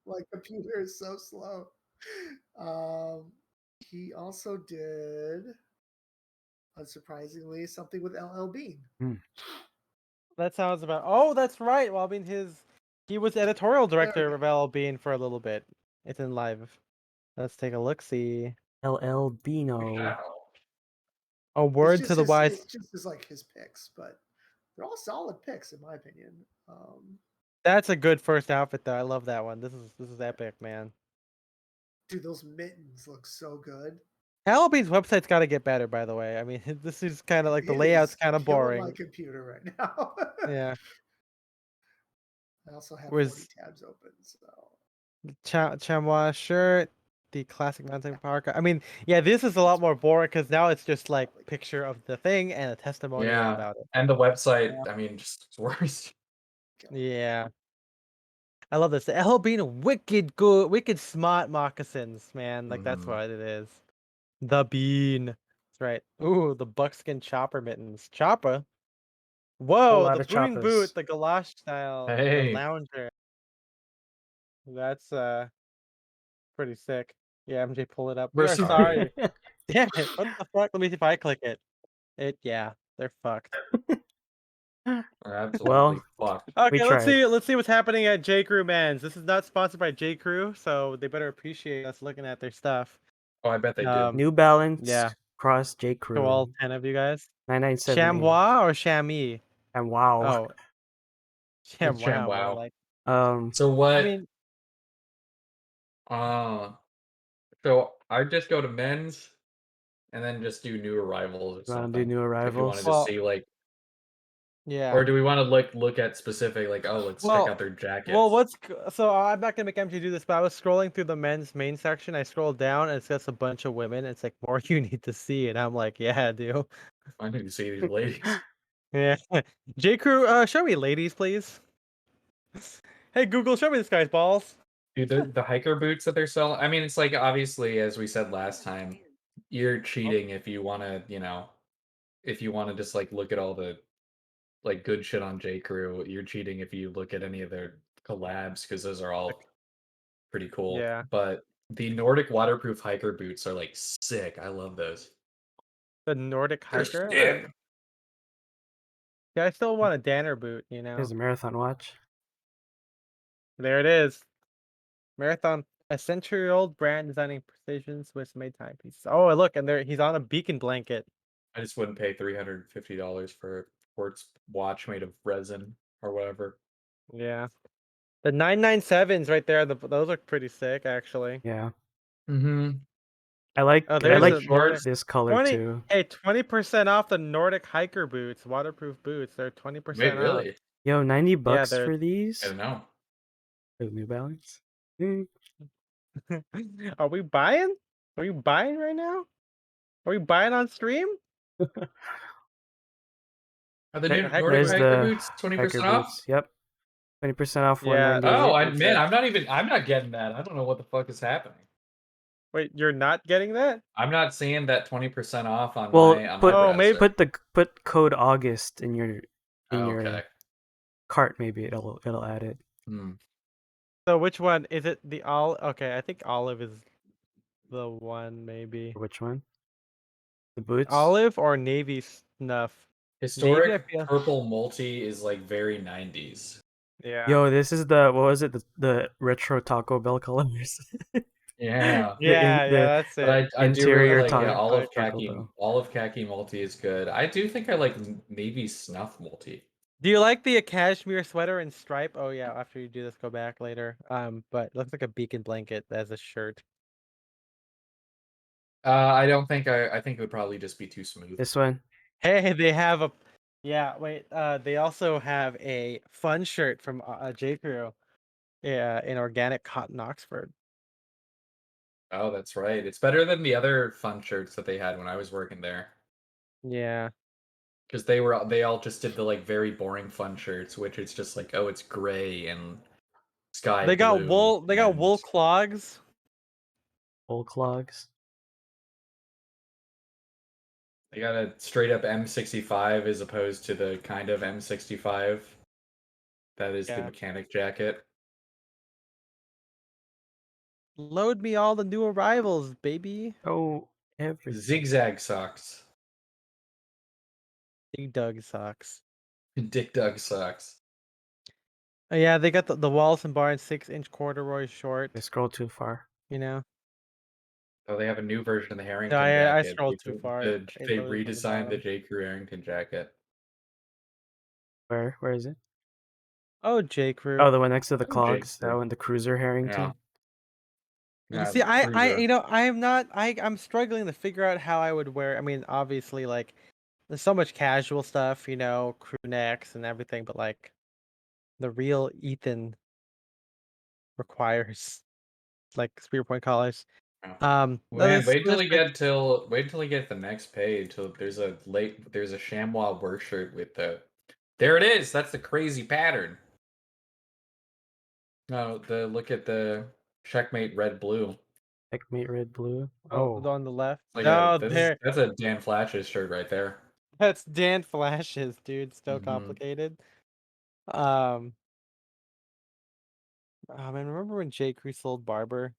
Speaker 3: My computer is so slow. He also did, unsurprisingly, something with LL Bean.
Speaker 1: That sounds about. Oh, that's right. Well, I mean, he was editorial director of LL Bean for a little bit. It's in live. Let's take a look. See.
Speaker 4: LL Beano.
Speaker 1: A word to the wise.
Speaker 3: It's just like his picks, but they're all solid picks in my opinion.
Speaker 1: That's a good first outfit, though. I love that one. This is epic, man.
Speaker 3: Dude, those mittens look so good.
Speaker 1: LL Bean's website's got to get better, by the way. I mean, this is kind of like the layout's kind of boring.
Speaker 3: My computer right now.
Speaker 1: Yeah.
Speaker 3: I also have 40 tabs open, so.
Speaker 1: Chamois shirt, the classic mountain parka. I mean, yeah, this is a lot more boring because now it's just like picture of the thing and a testimonial about it.
Speaker 2: And the website, I mean, just worse.
Speaker 1: Yeah. I love this. The L Bean, wicked good, wicked smart moccasins, man. Like that's
Speaker 2: Mhm.
Speaker 1: what it is. The Bean. That's right. Ooh, the buckskin chopper mittens. Chopper.
Speaker 4: Whole
Speaker 1: Whoa,
Speaker 4: lot
Speaker 1: the
Speaker 4: of
Speaker 1: booting boot,
Speaker 4: choppas.
Speaker 1: the galosh style, the
Speaker 2: Hey.
Speaker 1: lounger. That's pretty sick. Yeah, MJ, pull it up. We
Speaker 2: We're
Speaker 1: are
Speaker 2: sorry.
Speaker 1: sorry. Damn it. What the fuck? Let me see if I click it. Yeah, they're fucked.
Speaker 2: We're absolutely
Speaker 4: Well,
Speaker 2: fucked.
Speaker 4: we
Speaker 1: Okay, let's
Speaker 4: tried.
Speaker 1: see what's happening at J. Crew Men's. This is not sponsored by J. Crew, so they better appreciate us looking at their stuff.
Speaker 2: Oh, I bet they do.
Speaker 4: New Balance,
Speaker 1: Yeah.
Speaker 4: Cross J.
Speaker 1: To all
Speaker 4: Crew,
Speaker 1: 10 of you guys.
Speaker 4: 997A.
Speaker 1: Chamois or Chamois?
Speaker 4: And wow.
Speaker 1: Oh, Chamois, more
Speaker 2: Wow.
Speaker 1: like.
Speaker 2: So
Speaker 1: I
Speaker 2: what?
Speaker 1: mean,
Speaker 2: So I just go to men's and then just do new arrivals or
Speaker 4: You wanna do
Speaker 2: something.
Speaker 4: new
Speaker 2: If you want to
Speaker 4: arrivals?
Speaker 2: just
Speaker 1: well,
Speaker 2: see like,
Speaker 1: yeah.
Speaker 2: or do we want to look at specific like, oh, let's check out their jackets.
Speaker 1: So I'm not gonna make MJ do this, but I was scrolling through the men's main section. I scrolled down and it's just a bunch of women. It's like more you need to see, and I'm like, yeah, dude.
Speaker 2: I need to see these ladies.
Speaker 1: Yeah. J. Crew, show me ladies, please. Hey Google, show me this guy's balls.
Speaker 2: Dude, the hiker boots that they're selling. I mean, it's like obviously, as we said last time, you're cheating if you want to, if you want to just like look at all the like good shit on J. Crew. You're cheating if you look at any of their collabs because those are all pretty cool.
Speaker 1: Yeah.
Speaker 2: But the Nordic waterproof hiker boots are like sick. I love those.
Speaker 1: The Nordic
Speaker 2: They're
Speaker 1: hiker.
Speaker 2: sick.
Speaker 1: I still want a Danner boot, you know.
Speaker 4: Here's a marathon watch.
Speaker 1: There it is. Marathon, a century-old brand designing precision Swiss-made timepieces. Oh, look, and he's on a beacon blanket.
Speaker 2: I just wouldn't pay $350 for a quartz watch made of resin or whatever.
Speaker 1: Yeah. The 997s right there, those look pretty sick, actually.
Speaker 4: Yeah.
Speaker 2: Mm-hmm.
Speaker 4: I like
Speaker 1: Oh,
Speaker 4: I
Speaker 1: there's
Speaker 4: like
Speaker 1: a Nordic.
Speaker 4: this color
Speaker 1: 20,
Speaker 4: too.
Speaker 1: hey, 20% off the Nordic hiker boots, waterproof boots. They're 20%
Speaker 2: Wait,
Speaker 1: off.
Speaker 2: really?
Speaker 4: Yo, 90
Speaker 1: Yeah,
Speaker 4: bucks
Speaker 1: they're.
Speaker 4: for
Speaker 2: I
Speaker 4: these?
Speaker 2: don't know.
Speaker 4: For New Balance? Mm.
Speaker 1: Are we buying? Are you buying right now? Are we buying on stream?
Speaker 2: Are the
Speaker 1: The
Speaker 2: new
Speaker 1: hiker
Speaker 2: Nordic
Speaker 4: There's
Speaker 1: boots.
Speaker 2: hiker
Speaker 4: the
Speaker 2: boots
Speaker 4: hiker
Speaker 2: 20% off?
Speaker 4: boots. Yep. 20% off
Speaker 1: Yeah, those
Speaker 4: 198.
Speaker 2: Oh,
Speaker 1: look pretty sick.
Speaker 2: I'm not getting that. I don't know what the fuck is happening.
Speaker 1: Wait, you're not getting that?
Speaker 2: I'm not seeing that 20% off on
Speaker 4: Well,
Speaker 2: my
Speaker 4: put
Speaker 2: browser.
Speaker 4: put code August in your
Speaker 2: Oh, okay.
Speaker 4: cart. Maybe it'll add it.
Speaker 2: Hmm.
Speaker 1: So which one is it? The olive? Okay, I think olive is the one, maybe.
Speaker 4: Which one? The boots?
Speaker 1: Olive or navy snuff? Navy, I
Speaker 2: Historic
Speaker 1: feel.
Speaker 2: purple multi is like very 90s.
Speaker 1: Yeah.
Speaker 4: Yo, this is the what was it? The retro Taco Bell colors.
Speaker 2: Yeah.
Speaker 1: Yeah, that's
Speaker 2: But
Speaker 1: it.
Speaker 2: I do really
Speaker 4: Interior
Speaker 2: like
Speaker 1: Taco
Speaker 4: Taco Bell.
Speaker 2: olive khaki multi is good. I do think I like navy snuff multi.
Speaker 1: Do you like the cashmere sweater and stripe? Oh yeah, after you do this, go back later. But it looks like a beacon blanket as a shirt.
Speaker 2: I don't think I think it would probably just be too smooth.
Speaker 4: This one.
Speaker 1: Hey, they have a. Yeah, wait. They also have a fun shirt from J. Crew. Yeah, in organic cotton Oxford.
Speaker 2: Oh, that's right. It's better than the other fun shirts that they had when I was working there.
Speaker 1: Yeah.
Speaker 2: Because they all just did the like very boring fun shirts, which it's just like, oh, it's gray and sky
Speaker 1: They got
Speaker 2: blue.
Speaker 1: wool. They got wool clogs.
Speaker 4: Wool clogs.
Speaker 2: They got a straight up M65 as opposed to the kind of M65 that is the
Speaker 1: Yeah.
Speaker 2: mechanic jacket.
Speaker 1: Load me all the new arrivals, baby.
Speaker 4: Oh, everything.
Speaker 2: Zigzag socks.
Speaker 1: Big Doug socks.
Speaker 2: Dick Doug socks.
Speaker 1: Oh, yeah, they got the Wallace and Barnes 6-inch corduroy short.
Speaker 4: I scrolled too far.
Speaker 1: You know.
Speaker 2: Oh, they have a new version of the
Speaker 1: No,
Speaker 2: Harrington
Speaker 1: I
Speaker 2: jacket.
Speaker 1: scrolled too far.
Speaker 2: They redesigned the J. Crew Harrington jacket.
Speaker 4: Where is it?
Speaker 1: Oh, J. Crew.
Speaker 4: Oh, the one next to the
Speaker 2: Oh, J.
Speaker 4: clogs. That
Speaker 2: Crew.
Speaker 4: one, the Cruiser Harrington.
Speaker 2: Yeah.
Speaker 1: See,
Speaker 2: Cruiser.
Speaker 1: you know, I'm struggling to figure out how I would wear. I mean, obviously, like, there's so much casual stuff, you know, crew necks and everything, but like, the real Ethan requires like spear point collars.
Speaker 2: Yeah.
Speaker 1: No,
Speaker 2: Man, wait until you get the next page. Till there's a chamois work shirt with the. There it is. That's the crazy pattern. No, look at the checkmate red blue.
Speaker 4: Checkmate red blue.
Speaker 1: Oh,
Speaker 4: Oh,
Speaker 1: on the left.
Speaker 2: Like
Speaker 1: No, there.
Speaker 2: that's a Dan Flashes shirt right there.
Speaker 1: That's Dan Flashes, dude. So
Speaker 2: Mhm.
Speaker 1: complicated. Um, man, remember when J. Crew sold Barber?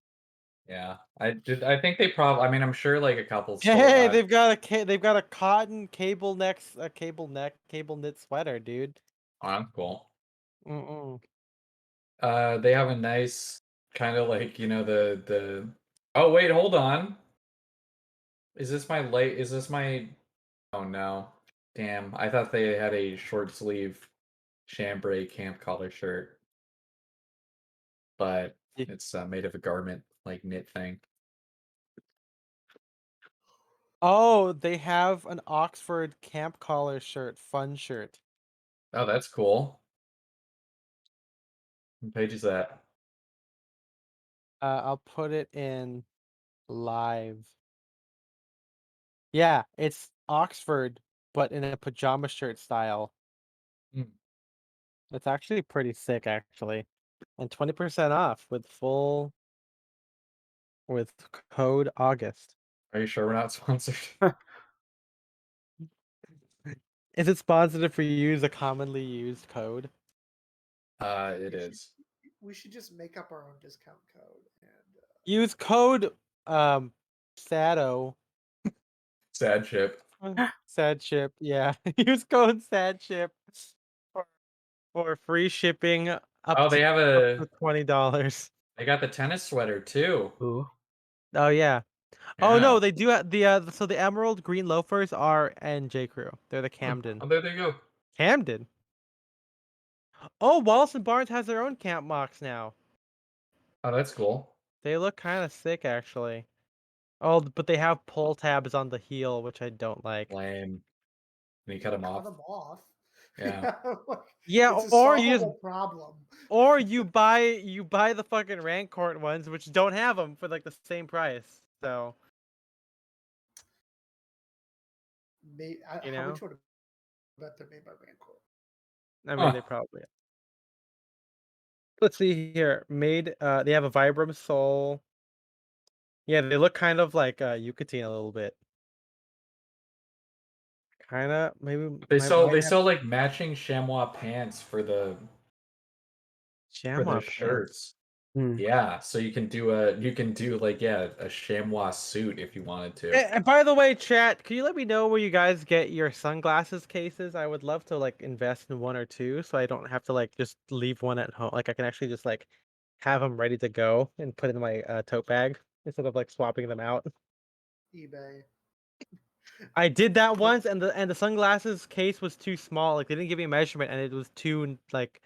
Speaker 2: Yeah, I think they probably. I mean, I'm sure like a couple store.
Speaker 1: Hey, they've got a cotton cable knit sweater, dude.
Speaker 2: Oh, that's cool.
Speaker 1: Mm-mm.
Speaker 2: They have a nice kind of like the. Oh wait, hold on. Is this my late? Is this my? Oh no, damn! I thought they had a short sleeve chambray camp collar shirt, but
Speaker 1: Yeah.
Speaker 2: it's made of a garment like knit thing.
Speaker 1: Oh, they have an Oxford camp collar shirt, fun shirt.
Speaker 2: Oh, that's cool. What page is that?
Speaker 1: I'll put it in live. Yeah, it's Oxford, but in a pajama shirt style.
Speaker 2: Hmm.
Speaker 1: It's actually pretty sick, actually. And 20% off with code August.
Speaker 2: Are you sure we're not sponsored?
Speaker 1: Is it sponsored if we use a commonly used code?
Speaker 2: It
Speaker 3: We should,
Speaker 2: is.
Speaker 3: we should just make up our own discount code and
Speaker 1: Use code SADO.
Speaker 2: Sad ship.
Speaker 1: Sad ship, yeah. Use code sad ship for, for free shipping
Speaker 2: Oh, they have
Speaker 1: up to $20.
Speaker 2: they got the tennis sweater too.
Speaker 4: ooh.
Speaker 1: Oh yeah. Oh
Speaker 2: Yeah.
Speaker 1: no, they do have so the emerald green loafers are NJ Crew. They're the Camden.
Speaker 2: Oh, there they go.
Speaker 1: Camden. Oh, Wallace and Barnes has their own camp mocks now.
Speaker 2: Oh, that's cool.
Speaker 1: They look kind of sick actually. Oh, but they have pull tabs on the heel, which I don't like.
Speaker 2: Lame. And you cut them
Speaker 3: cut
Speaker 2: off.
Speaker 3: them off.
Speaker 2: Yeah.
Speaker 3: Like,
Speaker 1: Yeah,
Speaker 3: it's a
Speaker 1: or you just
Speaker 3: solvable problem.
Speaker 1: or you buy the fucking Rancourt ones, which don't have them for like the same price. So you
Speaker 3: How
Speaker 1: know,
Speaker 3: much would I bet they're made by Vancourt?
Speaker 1: I mean
Speaker 2: Huh.
Speaker 1: they probably. Let's see here. Made. They have a Vibram sole. Yeah, they look kind of like Yucatine a little bit. Kinda, maybe
Speaker 2: They
Speaker 1: might have
Speaker 2: sell like matching chamois pants for the
Speaker 1: chamois pants.
Speaker 2: shirts.
Speaker 4: Hmm.
Speaker 2: Yeah, so you can do like a chamois suit if you wanted to.
Speaker 1: And by the way, chat, can you let me know where you guys get your sunglasses cases? I would love to like invest in one or two, so I don't have to like just leave one at home. Like I can actually just like have them ready to go and put in my tote bag instead of like swapping them out.
Speaker 3: eBay.
Speaker 1: I did that once, and the sunglasses case was too small. Like they didn't give me a measurement, and it was too like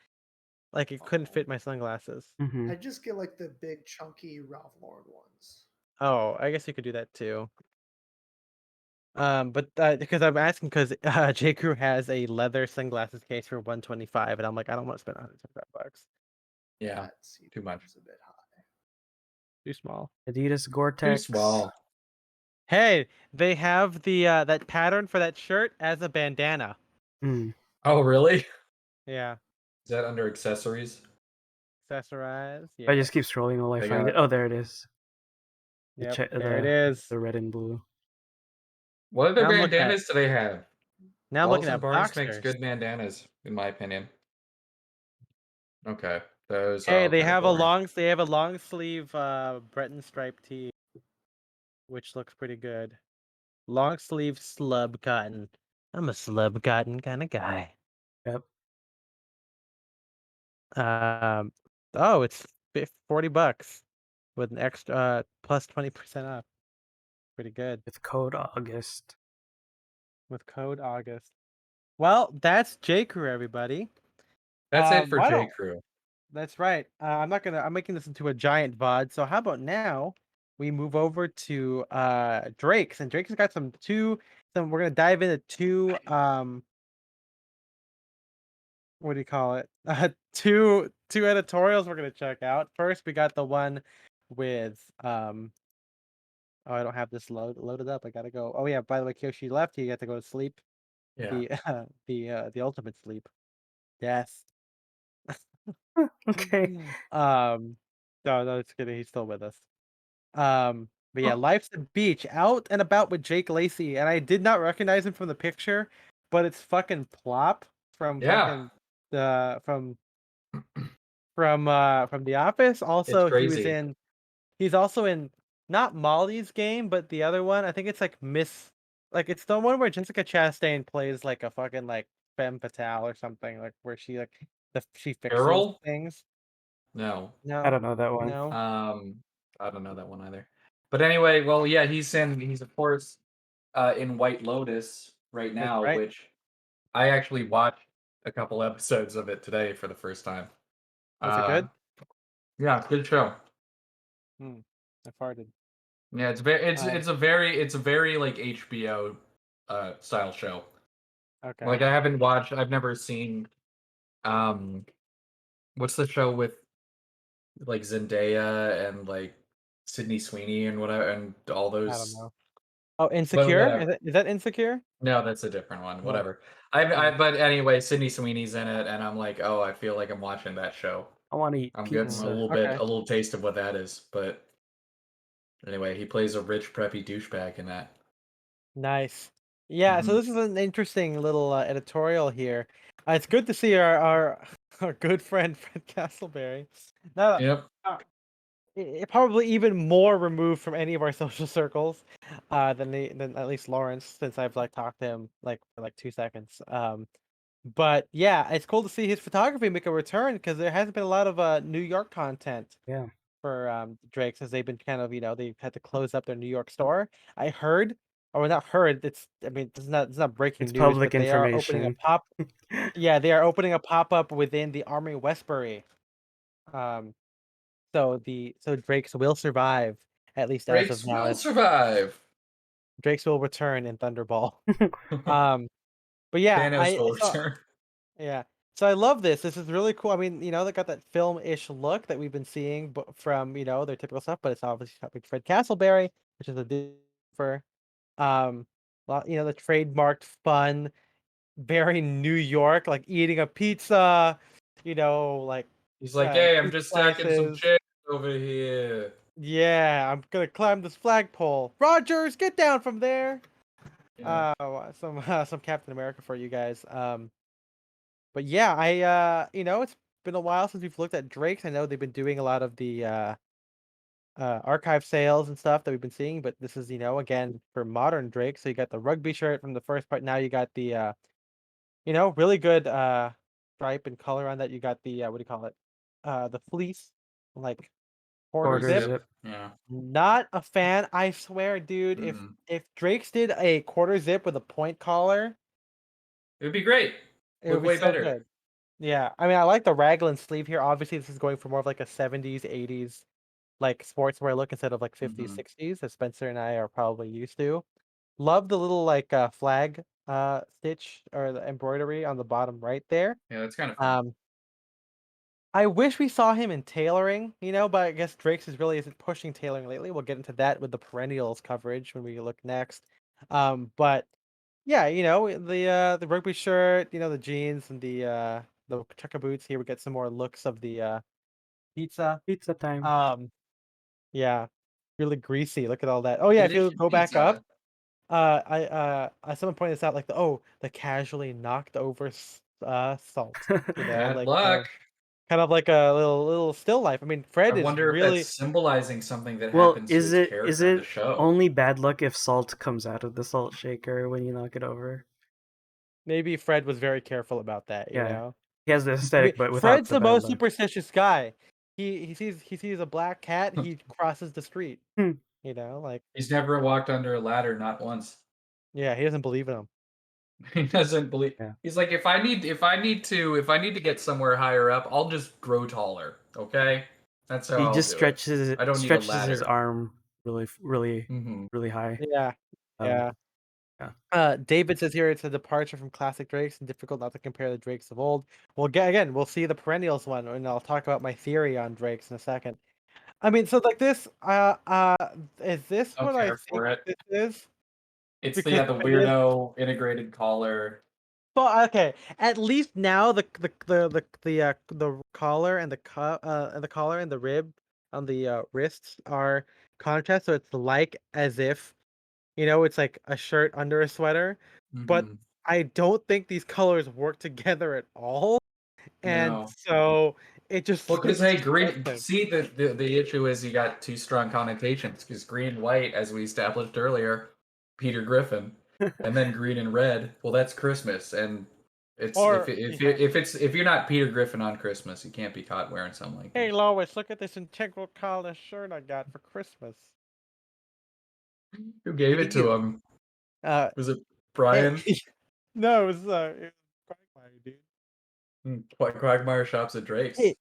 Speaker 1: it couldn't fit my sunglasses.
Speaker 4: Mm-hmm.
Speaker 3: I just get like the big chunky Ralph Lauren ones.
Speaker 1: Oh, I guess you could do that too. But because I'm asking because J. Crew has a leather sunglasses case for 125, and I'm like, I don't want to spend $125.
Speaker 2: Yeah,
Speaker 3: That seems
Speaker 2: too much.
Speaker 3: a bit high.
Speaker 1: Too small.
Speaker 4: Adidas
Speaker 2: Too
Speaker 4: Gore-Tex.
Speaker 2: small.
Speaker 1: Hey, they have the that pattern for that shirt as a bandana.
Speaker 4: Hmm.
Speaker 2: Oh, really?
Speaker 1: Yeah,
Speaker 2: Is that under accessories?
Speaker 1: accessorize.
Speaker 4: I
Speaker 1: Yeah,
Speaker 4: just keep scrolling while I
Speaker 2: They
Speaker 4: find
Speaker 2: got
Speaker 4: it. Oh, there it is.
Speaker 1: yep, there it is.
Speaker 4: The red and blue.
Speaker 2: What other
Speaker 1: Now I'm looking at
Speaker 2: bandanas do they have?
Speaker 1: now I'm
Speaker 2: Wallace
Speaker 1: looking
Speaker 2: and
Speaker 1: at
Speaker 2: Barnes makes
Speaker 1: boxers.
Speaker 2: good bandanas, in my opinion. Okay, those are
Speaker 1: Hey,
Speaker 2: all kind of boring.
Speaker 1: they have a long sleeve Breton stripe tee, which looks pretty good. Long sleeve slub cotton. I'm a slub cotton kind of guy.
Speaker 4: Yep.
Speaker 1: Um, oh, it's $40 with an extra plus 20% off. Pretty good
Speaker 4: With code August.
Speaker 1: with code August. Well, that's J Crew, everybody.
Speaker 2: That's it for
Speaker 1: Why
Speaker 2: J
Speaker 1: don't?
Speaker 2: Crew.
Speaker 1: That's right. I'm making this into a giant VOD. So how about now we move over to Drake's, and Drake's got some we're gonna dive into two what do you call it? Two editorials we're gonna check out. First, we got the one with oh, I don't have this loaded up. I gotta go. Oh yeah, by the way, Kyoshi left. He got to go to sleep.
Speaker 2: Yeah.
Speaker 1: The the ultimate sleep. Yes.
Speaker 4: Okay.
Speaker 1: No, it's kidding. He's still with us. But yeah, Life's a Beach, out and about with Jake Lacy, and I did not recognize him from the picture, but it's fucking Plop from
Speaker 2: Yeah,
Speaker 1: fucking from from The Office.
Speaker 2: it's
Speaker 1: Also,
Speaker 2: crazy.
Speaker 1: he's also in not Molly's Game, but the other one. I think it's like like it's the one where Jessica Chastain plays like a fucking like femme fatale or something, like where she like she fixes
Speaker 2: Earl?
Speaker 1: things.
Speaker 2: No.
Speaker 4: I
Speaker 1: No,
Speaker 4: don't know that one.
Speaker 1: no,
Speaker 2: I don't know that one either. But anyway, well, yeah, he's of course in White Lotus right
Speaker 1: that's
Speaker 2: now,
Speaker 1: right.
Speaker 2: which I actually watched a couple episodes of it today for the first time.
Speaker 1: Was it good?
Speaker 2: Yeah, good show.
Speaker 1: Hmm. I farted.
Speaker 2: Yeah, it's very
Speaker 1: Um,
Speaker 2: it's a very like HBO style show.
Speaker 1: okay.
Speaker 2: Like I've never seen um what's the show with like Zendaya and like Sydney Sweeney and whatever and all
Speaker 1: I don't
Speaker 2: those.
Speaker 1: know. Oh,
Speaker 2: But
Speaker 1: Insecure?
Speaker 2: whatever.
Speaker 1: Is that Insecure?
Speaker 2: No, that's a different one.
Speaker 1: Oh,
Speaker 2: Whatever.
Speaker 1: hmm,
Speaker 2: But anyway, Sydney Sweeney's in it, and I'm like, oh, I feel like I'm watching that show.
Speaker 4: I want to eat
Speaker 2: I'm getting
Speaker 1: hmm.
Speaker 4: pizza.
Speaker 1: Okay.
Speaker 2: a little taste of what that is. But anyway, he plays a rich, preppy douchebag in that.
Speaker 1: Nice. Yeah, so
Speaker 2: Hmm.
Speaker 1: this is an interesting little editorial here. It's good to see our our good friend Fred Castleberry. Now,
Speaker 2: Yep.
Speaker 1: probably even more removed from any of our social circles, than at least Lawrence, since I've like talked to him like for like 2 seconds. But yeah, it's cool to see his photography make a return because there hasn't been a lot of New York content
Speaker 4: Yeah.
Speaker 1: for Drake, since they've been kind of, they've had to close up their New York store. I heard, or not heard, I mean, it's not breaking
Speaker 4: It's
Speaker 1: news,
Speaker 4: public
Speaker 1: but they are opening a
Speaker 4: information.
Speaker 1: yeah, they are opening a pop-up within the Army Westbury. Um, so Drake's will survive, at least as of
Speaker 2: Breaks
Speaker 1: now.
Speaker 2: will survive.
Speaker 1: Drake's will return in Thunderball. Um, but yeah,
Speaker 2: Thanos will return.
Speaker 1: yeah. So I love this. This is really cool. I mean, they got that film-ish look that we've been seeing from, their typical stuff, but it's obviously shot with Fred Castleberry, which is a differ. The trademarked fun, very New York, like eating a pizza, like
Speaker 2: He's like, hey, I'm
Speaker 1: cheese
Speaker 2: just stacking some
Speaker 1: slices.
Speaker 2: chairs over here.
Speaker 1: Yeah, I'm gonna climb this flagpole. Rogers, get down from there.
Speaker 2: Yeah.
Speaker 1: Some Captain America for you guys. But yeah, it's been a while since we've looked at Drake's. I know they've been doing a lot of the archive sales and stuff that we've been seeing, but this is, again, for modern Drake. So you got the rugby shirt from the first part. Now you got the really good stripe and color on that. You got the what do you call it? The fleece, like quarter
Speaker 4: Quarter
Speaker 1: zip.
Speaker 2: Zip.
Speaker 4: zip.
Speaker 2: Yeah.
Speaker 1: Not a fan. I swear, dude,
Speaker 2: Mm.
Speaker 1: if Drake's did a quarter zip with a point collar,
Speaker 2: It would be great.
Speaker 1: it would
Speaker 2: Look
Speaker 1: be
Speaker 2: way
Speaker 1: so
Speaker 2: better.
Speaker 1: good. Yeah, I mean, I like the raglan sleeve here. Obviously, this is going for more of like a 70s, 80s, like sportswear look instead of like 50s,
Speaker 2: Hmm.
Speaker 1: 60s, as Spencer and I are probably used to. Love the little like flag stitch or the embroidery on the bottom right there.
Speaker 2: Yeah, that's kind of fun.
Speaker 1: Um, I wish we saw him in tailoring, but I guess Drake's isn't pushing tailoring lately. We'll get into that with the perennials coverage when we look next. But yeah, the rugby shirt, the jeans and the chukka boots. Here we get some more looks of the pizza.
Speaker 4: Pizza time.
Speaker 1: Yeah, really greasy. Look at all that. Oh yeah, if you
Speaker 2: Delicious
Speaker 1: go back up,
Speaker 2: pizza.
Speaker 1: someone pointed this out, like the casually knocked over salt.
Speaker 2: Bad
Speaker 1: Like
Speaker 2: luck.
Speaker 1: kind of like a little still life. I mean,
Speaker 2: I
Speaker 1: Fred is
Speaker 2: wonder if that's
Speaker 1: really
Speaker 2: symbolizing something that
Speaker 4: Well,
Speaker 2: happens to
Speaker 4: is
Speaker 2: his
Speaker 4: it
Speaker 2: character in the show.
Speaker 4: only bad luck if salt comes out of the salt shaker when you knock it over?
Speaker 1: maybe Fred was very careful about that.
Speaker 4: Yeah. He has the
Speaker 1: I mean,
Speaker 4: aesthetic, but without
Speaker 1: Fred's
Speaker 4: the
Speaker 1: the
Speaker 4: bad
Speaker 1: most
Speaker 4: luck.
Speaker 1: superstitious guy. He sees a black cat, he crosses the street.
Speaker 4: Hmm.
Speaker 1: Like
Speaker 2: He's never walked under a ladder, not once.
Speaker 1: yeah, he doesn't believe in him.
Speaker 2: He doesn't believe.
Speaker 4: Yeah.
Speaker 2: He's like, if I need to get somewhere higher up, I'll just grow taller. Okay, that's how
Speaker 4: He
Speaker 2: I'll
Speaker 4: just
Speaker 2: do it. I don't need a
Speaker 4: stretches his
Speaker 2: ladder.
Speaker 4: arm really
Speaker 2: Hmm.
Speaker 4: high.
Speaker 1: Yeah, yeah.
Speaker 4: Yeah.
Speaker 1: David says here it's a departure from classic Drakes and difficult not to compare the Drakes of old. We'll see the perennials one, and I'll talk about my theory on Drakes in a second. I mean, so like this, is this
Speaker 2: Don't
Speaker 1: what I
Speaker 2: care
Speaker 1: think
Speaker 2: for it.
Speaker 1: this is?
Speaker 2: It's
Speaker 1: Because
Speaker 2: the
Speaker 1: if it is,
Speaker 2: weirdo integrated collar.
Speaker 1: But okay, at least now the collar and the collar and the rib on the wrists are contrast, so it's like as if it's like a shirt under a sweater. But
Speaker 2: Hmm.
Speaker 1: I don't think these colors work together at all, and
Speaker 2: No.
Speaker 1: so it just
Speaker 2: Well, because
Speaker 1: looks
Speaker 2: hey, green.
Speaker 1: disgusting.
Speaker 2: See, the issue is you got two strong connotations. Because green and white, as we established earlier, Peter Griffin, and then green and red. Well, that's Christmas, and it's
Speaker 1: Or yeah.
Speaker 2: if you're not Peter Griffin on Christmas, you can't be caught wearing something like
Speaker 1: Hey
Speaker 2: that.
Speaker 1: Lois, look at this integral collar shirt I got for Christmas.
Speaker 2: Who gave it to him?
Speaker 1: Uh,
Speaker 2: Was it
Speaker 1: hey,
Speaker 2: Brian?
Speaker 1: no, it was Quagmire, dude.
Speaker 2: Quagmire shops at Drake's.
Speaker 1: Hey,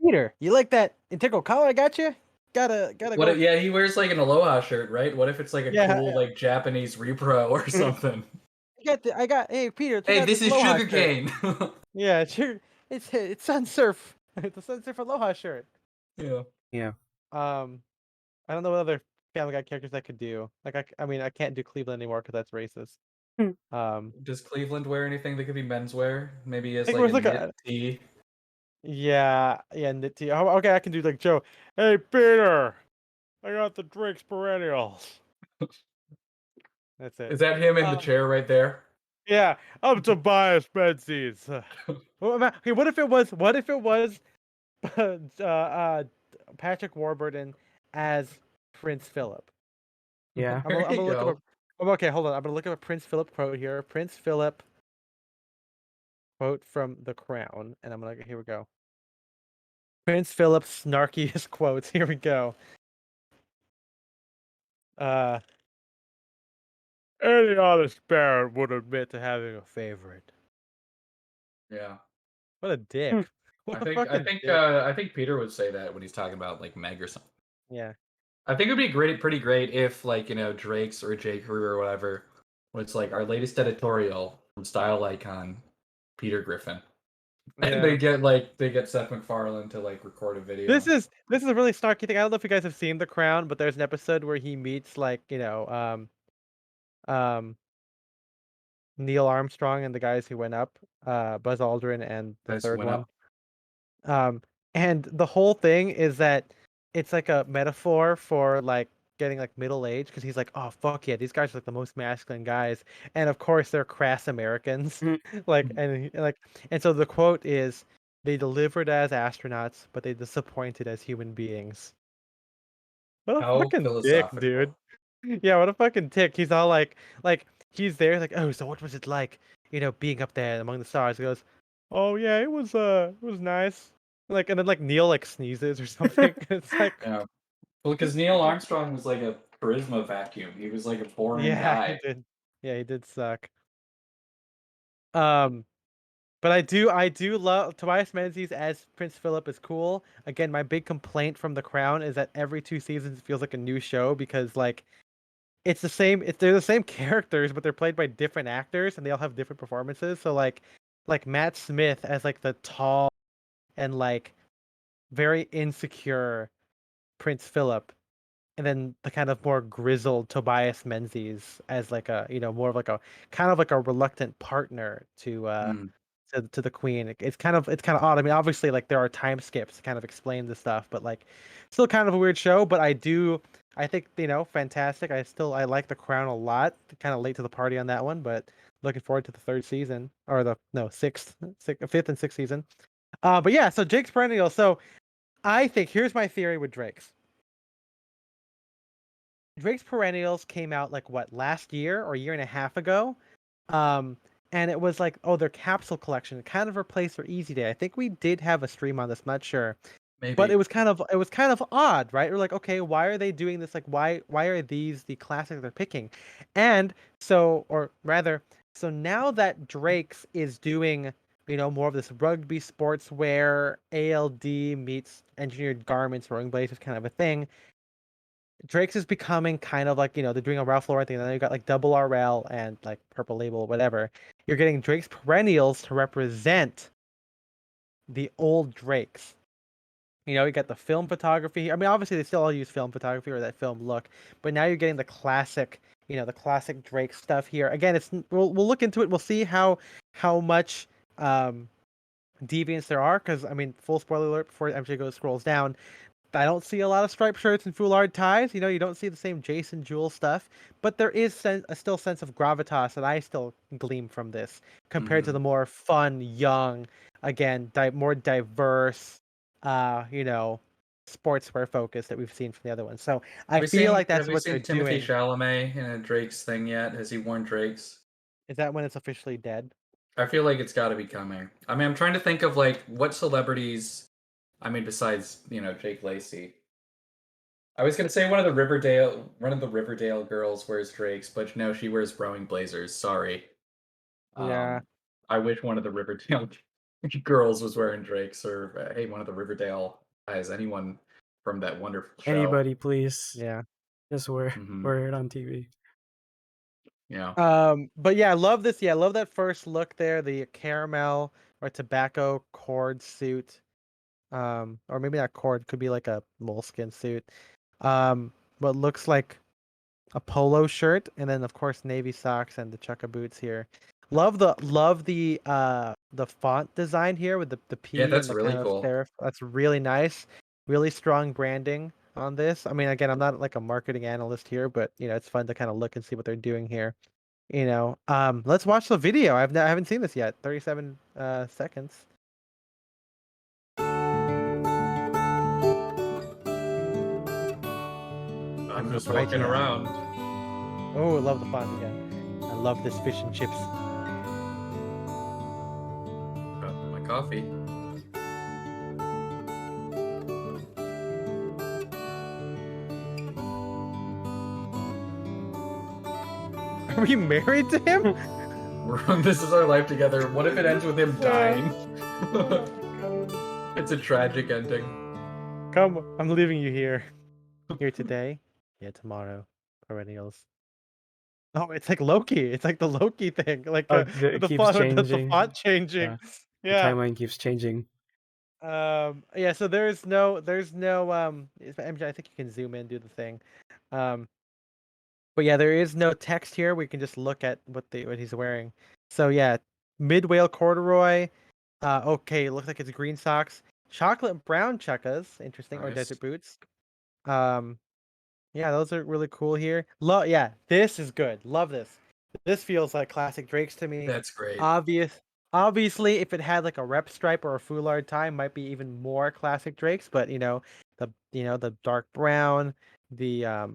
Speaker 1: Peter, you like that integral collar I got you? Gotta
Speaker 2: What?
Speaker 1: go.
Speaker 2: Yeah, he wears like an Aloha shirt, right? What if it's like a
Speaker 1: Yeah,
Speaker 2: cool like Japanese repro or something?
Speaker 1: Hey, Peter, check
Speaker 2: Hey,
Speaker 1: out
Speaker 2: this
Speaker 1: this
Speaker 2: is
Speaker 1: Aloha shirt.
Speaker 2: sugarcane.
Speaker 1: Yeah, it's Sun Surf. It's a Sun Surf Aloha shirt.
Speaker 2: Yeah.
Speaker 4: Yeah.
Speaker 1: I don't know what other Family Guy characters I could do. Like, I mean, I can't do Cleveland anymore because that's racist.
Speaker 2: Does Cleveland wear anything that could be menswear? Maybe he
Speaker 1: I
Speaker 2: has
Speaker 1: think it
Speaker 2: like a
Speaker 1: was like
Speaker 2: knit
Speaker 1: a
Speaker 2: tee.
Speaker 1: yeah, knit tee. Oh, okay, I can do like Joe. Hey, Peter, I got the Drake's Perennials. That's it.
Speaker 2: Is that him in the chair right there?
Speaker 1: Yeah, I'm Tobias Menzies. Okay, what if it was? Patrick Warburton as Prince Philip?
Speaker 4: Yeah.
Speaker 1: I'm
Speaker 2: There
Speaker 1: gonna
Speaker 2: you
Speaker 1: look up
Speaker 2: go.
Speaker 1: okay, hold on. I'm gonna look up a Prince Philip quote here. Prince Philip quote from The Crown, and here we go. Prince Philip's snarkiest quotes. Here we go. Uh, any honest parent would admit to having a favorite.
Speaker 2: Yeah.
Speaker 1: What a dick. What a fucking dick.
Speaker 2: I think Peter would say that when he's talking about like Meg or something.
Speaker 1: Yeah.
Speaker 2: I think it'd be pretty great if like Drake's or J. Crew or whatever was like our latest editorial from Style Icon Peter Griffin. And
Speaker 1: Yeah.
Speaker 2: they get Seth MacFarlane to like record a
Speaker 1: This
Speaker 2: video.
Speaker 1: is a really snarky thing. I don't know if you guys have seen The Crown, but there's an episode where he meets um Neil Armstrong and the guys who went up, Buzz Aldrin and the
Speaker 2: Guys who
Speaker 1: third
Speaker 2: went
Speaker 1: one.
Speaker 2: up.
Speaker 1: And the whole thing is that it's like a metaphor for like getting like middle age because he's like, oh fuck yeah, these guys are like the most masculine guys, and of course they're crass Americans, like and so the quote is, they delivered as astronauts, but they disappointed as human beings. What a
Speaker 2: How
Speaker 1: fucking dick, dude.
Speaker 2: philosophical.
Speaker 1: Yeah, what a fucking dick. He's all like he's there, like, oh, so what was it like, being up there among the stars? He goes, oh yeah, it was nice. Like, and then like Neil like sneezes or something. It's like,
Speaker 2: Yeah. Well, because Neil Armstrong was like a charisma vacuum. He was like a boring
Speaker 1: yeah, he
Speaker 2: guy.
Speaker 1: did. Yeah, he did suck. Um, but I do love Tobias Menzies as Prince Philip is cool. Again, my big complaint from The Crown is that every 2 seasons it feels like a new show because like it's the same. They're the same characters, but they're played by different actors, and they all have different performances. So like Matt Smith as like the tall and like very insecure Prince Philip, and then the kind of more grizzled Tobias Menzies as like a more of like a kind of like a reluctant partner
Speaker 2: Mm.
Speaker 1: to the queen. It's kind of odd. I mean, obviously like there are time skips to kind of explain the stuff, but like still kind of a weird show. But I think fantastic. I like The Crown a lot. Kind of late to the party on that one, but looking forward to the third season or the no fifth and sixth season. But yeah, so Jake's Perennial. So I think here's my theory with Drake's Perennials came out like what, last year or a year and a half ago. Um, and it was like, oh, their capsule collection kind of replaced their Easy Day. I think we did have a stream on this, I'm not sure. But
Speaker 2: Maybe.
Speaker 1: it was kind of odd, right? We're like, okay, why are they doing this? Like, why are these the classics they're picking? And so, or rather, so now that Drake's is doing, more of this rugby sportswear, ALD meets engineered garments, rowing blazers kind of a thing. Drake's is becoming kind of like, they're doing a Ralph Lauren thing, and then you got like double RL and like Purple Label, whatever. You're getting Drake's Perennials to represent the old Drakes. You got the film photography. I mean, obviously they still all use film photography or that film look, but now you're getting the classic Drake stuff here. Again, we'll look into it. We'll see how how much deviance there are, because I mean, full spoiler alert before MJ scrolls down. I don't see a lot of striped shirts and foulard ties. You know, you don't see the same Jason Jewel stuff, but there is a still sense of gravitas that I still glean from this compared to the more fun, young, again, more diverse, you know, sportswear focus that we've seen from the other ones. So I feel like that's
Speaker 2: Have we
Speaker 1: what they're
Speaker 2: seen Timothy
Speaker 1: doing.
Speaker 2: Chalamet in a Drake's thing yet? Has he worn Drake's?
Speaker 1: Is that when it's officially dead?
Speaker 2: I feel like it's got to be coming. I mean, I'm trying to think of like what celebrities. I mean, besides Jake Lacey. I was gonna say one of the Riverdale girls wears Drake's, but no, she wears rowing blazers. Sorry.
Speaker 1: Yeah.
Speaker 2: I wish one of the Riverdale girls was wearing Drake's, or hey, one of the Riverdale guys, anyone from that wonderful show.
Speaker 4: Anybody, please.
Speaker 1: Yeah.
Speaker 4: Just wear it on TV.
Speaker 2: Yeah.
Speaker 1: But yeah, I love this. Yeah, I love that first look there, the caramel or tobacco cord suit. Or maybe not cord, could be like a moleskin suit. What looks like a polo shirt, and then of course navy socks and the chukka boots here. Love the font design here with the P
Speaker 2: Yeah, that's
Speaker 1: and the
Speaker 2: really
Speaker 1: kind of
Speaker 2: cool.
Speaker 1: serif. That's really nice. Really strong branding on this. I mean, again, I'm not like a marketing analyst here, but you know, it's fun to kind of look and see what they're doing here. You know, let's watch the video. I haven't seen this yet. 37 seconds.
Speaker 2: I'm just
Speaker 1: right
Speaker 2: walking
Speaker 1: now.
Speaker 2: around.
Speaker 1: Oh, I love the font again. I love this fish and chips.
Speaker 2: Got my coffee.
Speaker 1: Are we married to him?
Speaker 2: This is our life together. What if it ends with him dying? It's a tragic ending.
Speaker 1: Come, I'm leaving you here. Here today, yeah, tomorrow. Perennials. Oh, it's like Loki. It's like the Loki thing. Like
Speaker 4: It
Speaker 1: the
Speaker 4: keeps
Speaker 1: font, the
Speaker 4: changing.
Speaker 1: font changing.
Speaker 4: Yeah.
Speaker 1: Yeah.
Speaker 4: The timeline keeps changing.
Speaker 1: Yeah. So there's no MJ. I think you can zoom in, do the thing. But yeah, there is no text here. We can just look at what he's wearing. So yeah, mid whale corduroy. Okay, it looks like it's green socks, chocolate brown chukkas, interesting, or
Speaker 2: Nice.
Speaker 1: desert boots. Yeah, those are really cool here. Yeah, this is good. Love this. This feels like classic Drake's to me.
Speaker 2: That's great.
Speaker 1: Obviously, if it had like a rep stripe or a foulard tie, might be even more classic Drake's. But the dark brown, the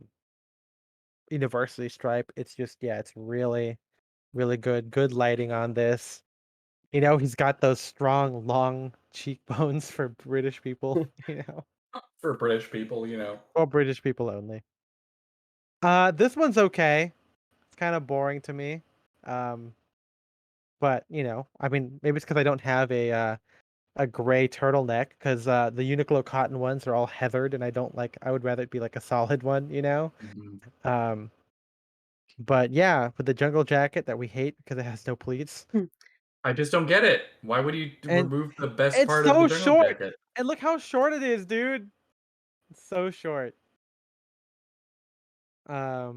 Speaker 1: university stripe. It's just it's really, really good. Good lighting on this. You know, he's got those strong, long cheekbones for British people. You know,
Speaker 2: For British people,
Speaker 1: or British people only. This one's okay. It's kind of boring to me. But I mean, maybe it's because I don't have a gray turtleneck, because the Uniqlo cotton ones are all heathered, and I don't like. I would rather it be like a solid one. Um, but yeah, with the jungle jacket that we hate because it has no pleats.
Speaker 2: I just don't get it. Why would you
Speaker 1: And
Speaker 2: remove the best
Speaker 1: it's
Speaker 2: part of the
Speaker 1: so
Speaker 2: jungle
Speaker 1: short.
Speaker 2: jacket?
Speaker 1: And look how short it is, dude. It's so short. But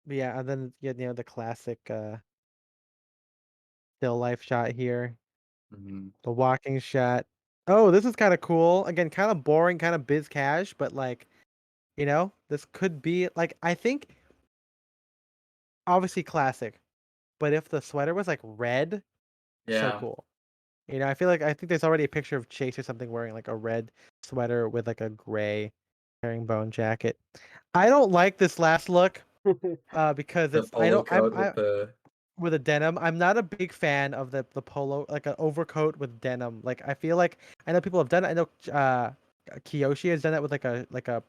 Speaker 1: yeah, and then the classic still life shot here. The walking shot. Oh, this is kind of cool. Again, kind of boring, kind of biz cash, but like, this could be like, I think obviously classic, but if the sweater was like red, so
Speaker 2: Yeah.
Speaker 1: cool. I think there's already a picture of Chase or something wearing like a red sweater with like a gray herringbone jacket. I don't like this last look because
Speaker 2: The
Speaker 1: it's I
Speaker 2: polo
Speaker 1: don't I'm
Speaker 2: coat
Speaker 1: I
Speaker 2: with the
Speaker 1: with a denim. I'm not a big fan of the polo, like an overcoat with denim. Like I feel like I know people have done it. I know Kiyoshi has done it with like a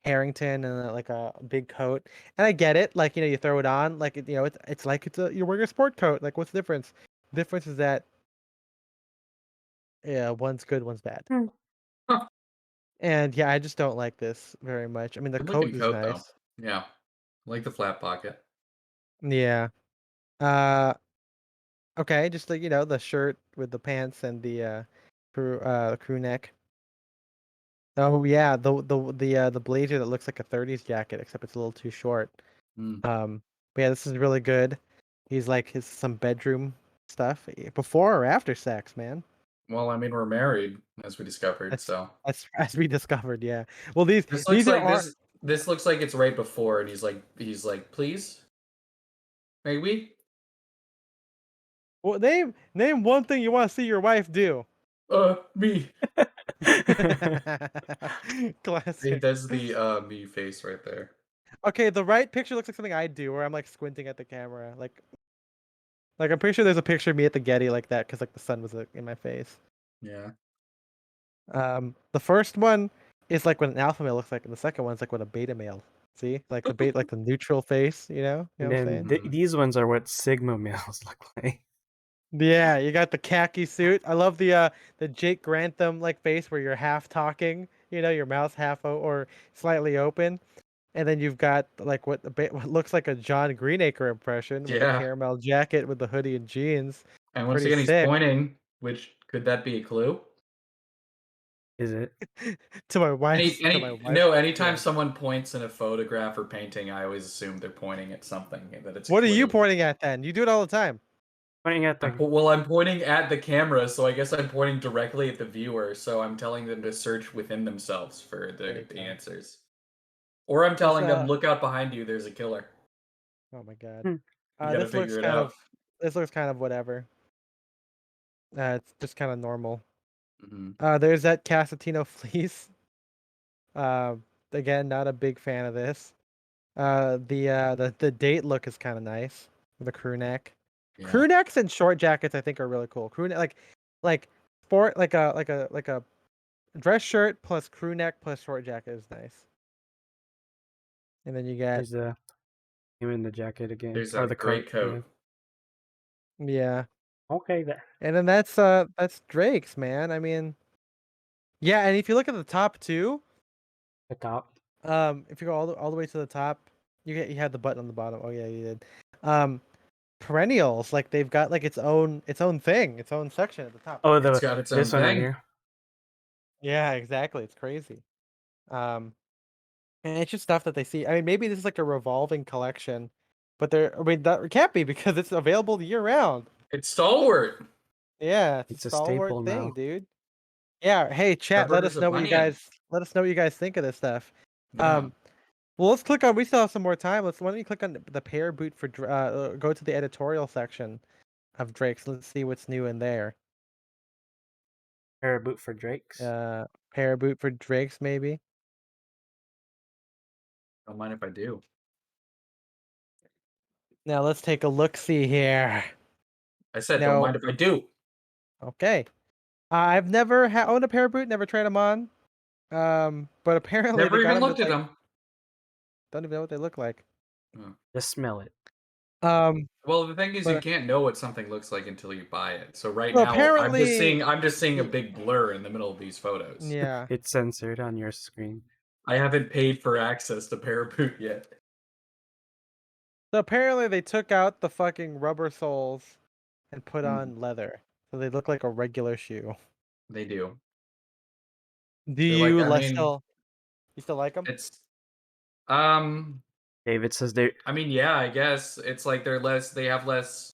Speaker 1: Harrington and like a big coat. And I get it. Like you throw it on. Like it's like you're wearing a sport coat. Like what's the difference? The difference is that one's good, one's bad. And yeah, I just don't like this very much. I mean, the
Speaker 2: good
Speaker 1: coat
Speaker 2: looking
Speaker 1: is
Speaker 2: coat though.
Speaker 1: nice.
Speaker 2: Yeah. I like the flat pocket.
Speaker 1: Yeah. Uh, okay, just like the shirt with the pants and the crew neck. Oh yeah, the blazer that looks like a 30s jacket, except it's a little too short.
Speaker 2: Mm.
Speaker 1: But yeah, this is really good. He's like some bedroom stuff before or after sex, man.
Speaker 2: Well, I mean, we're married, as we discovered,
Speaker 1: That's
Speaker 2: so.
Speaker 1: as we discovered, yeah. Well, these
Speaker 2: This looks
Speaker 1: are
Speaker 2: like this looks like it's right before, and he's like, please, may we?
Speaker 1: well, name one thing you want to see your wife do.
Speaker 2: Me. He
Speaker 1: Classic.
Speaker 2: does the me face right there.
Speaker 1: Okay, the right picture looks like something I do, where I'm like squinting at the camera, like I'm pretty sure there's a picture of me at the Getty like that, because like the sun was in my face.
Speaker 2: Yeah.
Speaker 1: The first one is like what an alpha male looks like, and the second one's like what a beta male. See, like like the neutral face, you know
Speaker 4: And
Speaker 1: what I'm
Speaker 4: then
Speaker 1: saying?
Speaker 4: these ones are what Sigma males look like.
Speaker 1: Yeah, you got the khaki suit. I love the Jake Grantham like face where you're half talking, you know, your mouth's half or slightly open, and then you've got like what looks like a John Greenacre impression with the
Speaker 2: Yeah.
Speaker 1: caramel jacket with the hoodie and jeans.
Speaker 2: And once
Speaker 1: Pretty
Speaker 2: again, he's
Speaker 1: sick.
Speaker 2: pointing, which could that be a clue?
Speaker 4: Is it?
Speaker 1: To my wife's
Speaker 2: Anytime
Speaker 1: yeah.
Speaker 2: someone points in a photograph or painting, I always assume they're pointing at something, that it's a
Speaker 1: What are
Speaker 2: clue.
Speaker 1: you pointing at then? You do it all the time.
Speaker 4: Pointing at the
Speaker 2: I'm pointing at the camera, so I guess I'm pointing directly at the viewer, so I'm telling them to search within themselves for the
Speaker 1: go.
Speaker 2: answers. Or I'm telling them,
Speaker 1: uh,
Speaker 2: look out behind you, there's a killer.
Speaker 1: Oh my god.
Speaker 4: Hmm.
Speaker 2: You gotta figure it out.
Speaker 1: This looks kind of whatever. It's just kind of normal.
Speaker 2: Mhm.
Speaker 1: There's that Casatino fleece. Uh, Again, not a big fan of this. The date look is kind of nice. The crew neck.
Speaker 2: Yeah.
Speaker 1: Crew necks and short jackets I think are really cool. Crew neck like sport like a dress shirt plus crew neck plus short jacket is nice. And then you get
Speaker 4: there's him in the jacket again.
Speaker 2: There's
Speaker 4: or
Speaker 2: a
Speaker 4: the
Speaker 2: great
Speaker 4: coat.
Speaker 2: coat.
Speaker 1: yeah.
Speaker 4: Okay, that
Speaker 1: And then that's Drake's, man. I mean, yeah, and if you look at the top too,
Speaker 4: the top.
Speaker 1: if you go all the way to the top, you had the button on the bottom. Oh yeah, you did. Perennials, like they've got like its own thing, its own section at the top.
Speaker 4: Oh,
Speaker 2: It's got its own
Speaker 4: this one right
Speaker 2: thing.
Speaker 4: here.
Speaker 1: Yeah, exactly. It's crazy. And it's just stuff that they see. I mean, maybe this is like a revolving collection, but I mean, that can't be because it's available year round.
Speaker 2: It's stalwart.
Speaker 1: Yeah,
Speaker 4: It's
Speaker 1: a
Speaker 4: a
Speaker 1: stalwart
Speaker 4: staple
Speaker 1: thing,
Speaker 4: now.
Speaker 1: dude. Yeah. Hey, chat.
Speaker 2: Covered as a bunion.
Speaker 1: Let us know what you guys think of this stuff.
Speaker 2: Yeah.
Speaker 1: Well, let's click on. We still have some more time. Why don't you click on the pair boot for go to the editorial section of Drake's. Let's see what's new in there.
Speaker 4: Pair of boot for Drakes.
Speaker 1: Pair boot for Drake's maybe.
Speaker 2: Don't mind if I do.
Speaker 1: Now let's take a look. See here.
Speaker 2: I said, don't
Speaker 1: No.
Speaker 2: mind if I do.
Speaker 1: Okay. I've never owned a pair boot. Never tried them on. But apparently
Speaker 2: Never
Speaker 1: they got
Speaker 2: even
Speaker 1: them
Speaker 2: looked
Speaker 1: at,
Speaker 2: at
Speaker 1: like,
Speaker 2: them.
Speaker 1: don't even know what they look like.
Speaker 4: Just smell it.
Speaker 2: Well, the thing is, you
Speaker 1: but
Speaker 2: can't know what something looks like until you buy it. So right
Speaker 1: Well,
Speaker 2: now,
Speaker 1: apparently-
Speaker 2: I'm just seeing a big blur in the middle of these photos.
Speaker 1: yeah.
Speaker 4: It's censored on your screen.
Speaker 2: I haven't paid for access to Paraboot yet.
Speaker 1: So apparently they took out the fucking rubber soles and put
Speaker 2: Mm.
Speaker 1: on leather, so they look like a regular shoe.
Speaker 2: They do.
Speaker 1: Do
Speaker 2: They're
Speaker 1: you
Speaker 2: like, I mean,
Speaker 1: still? You still like them?
Speaker 2: it's
Speaker 4: David says they.
Speaker 2: I mean, yeah, I guess it's like they have less.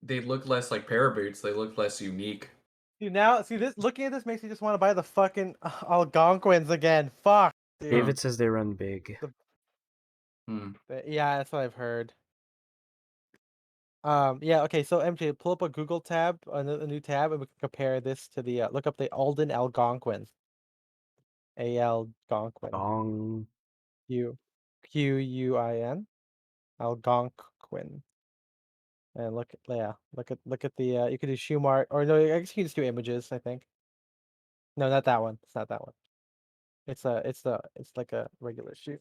Speaker 2: They look less like Paraboots. They look less unique.
Speaker 1: See this. Looking at this makes me just want to buy the fucking Algonquins again. Fuck, dude.
Speaker 4: David says they run big.
Speaker 1: Yeah, that's what I've heard. Yeah. Okay. So MJ, pull up a Google tab, a new tab, and we can compare this to the look up the Alden Algonquins. Algonquin.
Speaker 4: Gong.
Speaker 1: Quin. Algonquin. And look at the you could do shoe mart, or no, I guess you can just do images, I think. No, not that one. It's not that one. It's like a regular shoe.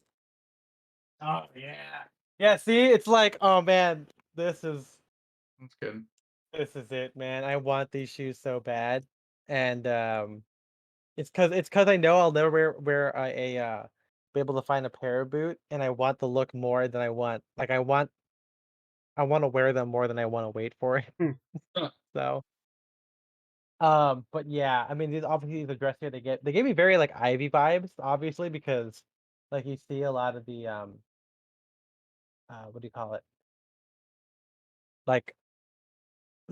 Speaker 1: Oh yeah. Yeah, see, it's like, oh man,
Speaker 2: That's good.
Speaker 1: this is it, man. I want these shoes so bad. And it's cause I know I'll never wear be able to find a pair boot, and I want the look more than I want. Like I want to wear them more than I want to wait for it. So but yeah, I mean, these obviously the dress here they gave me very like Ivy vibes, obviously, because like you see a lot of the what do you call it? Like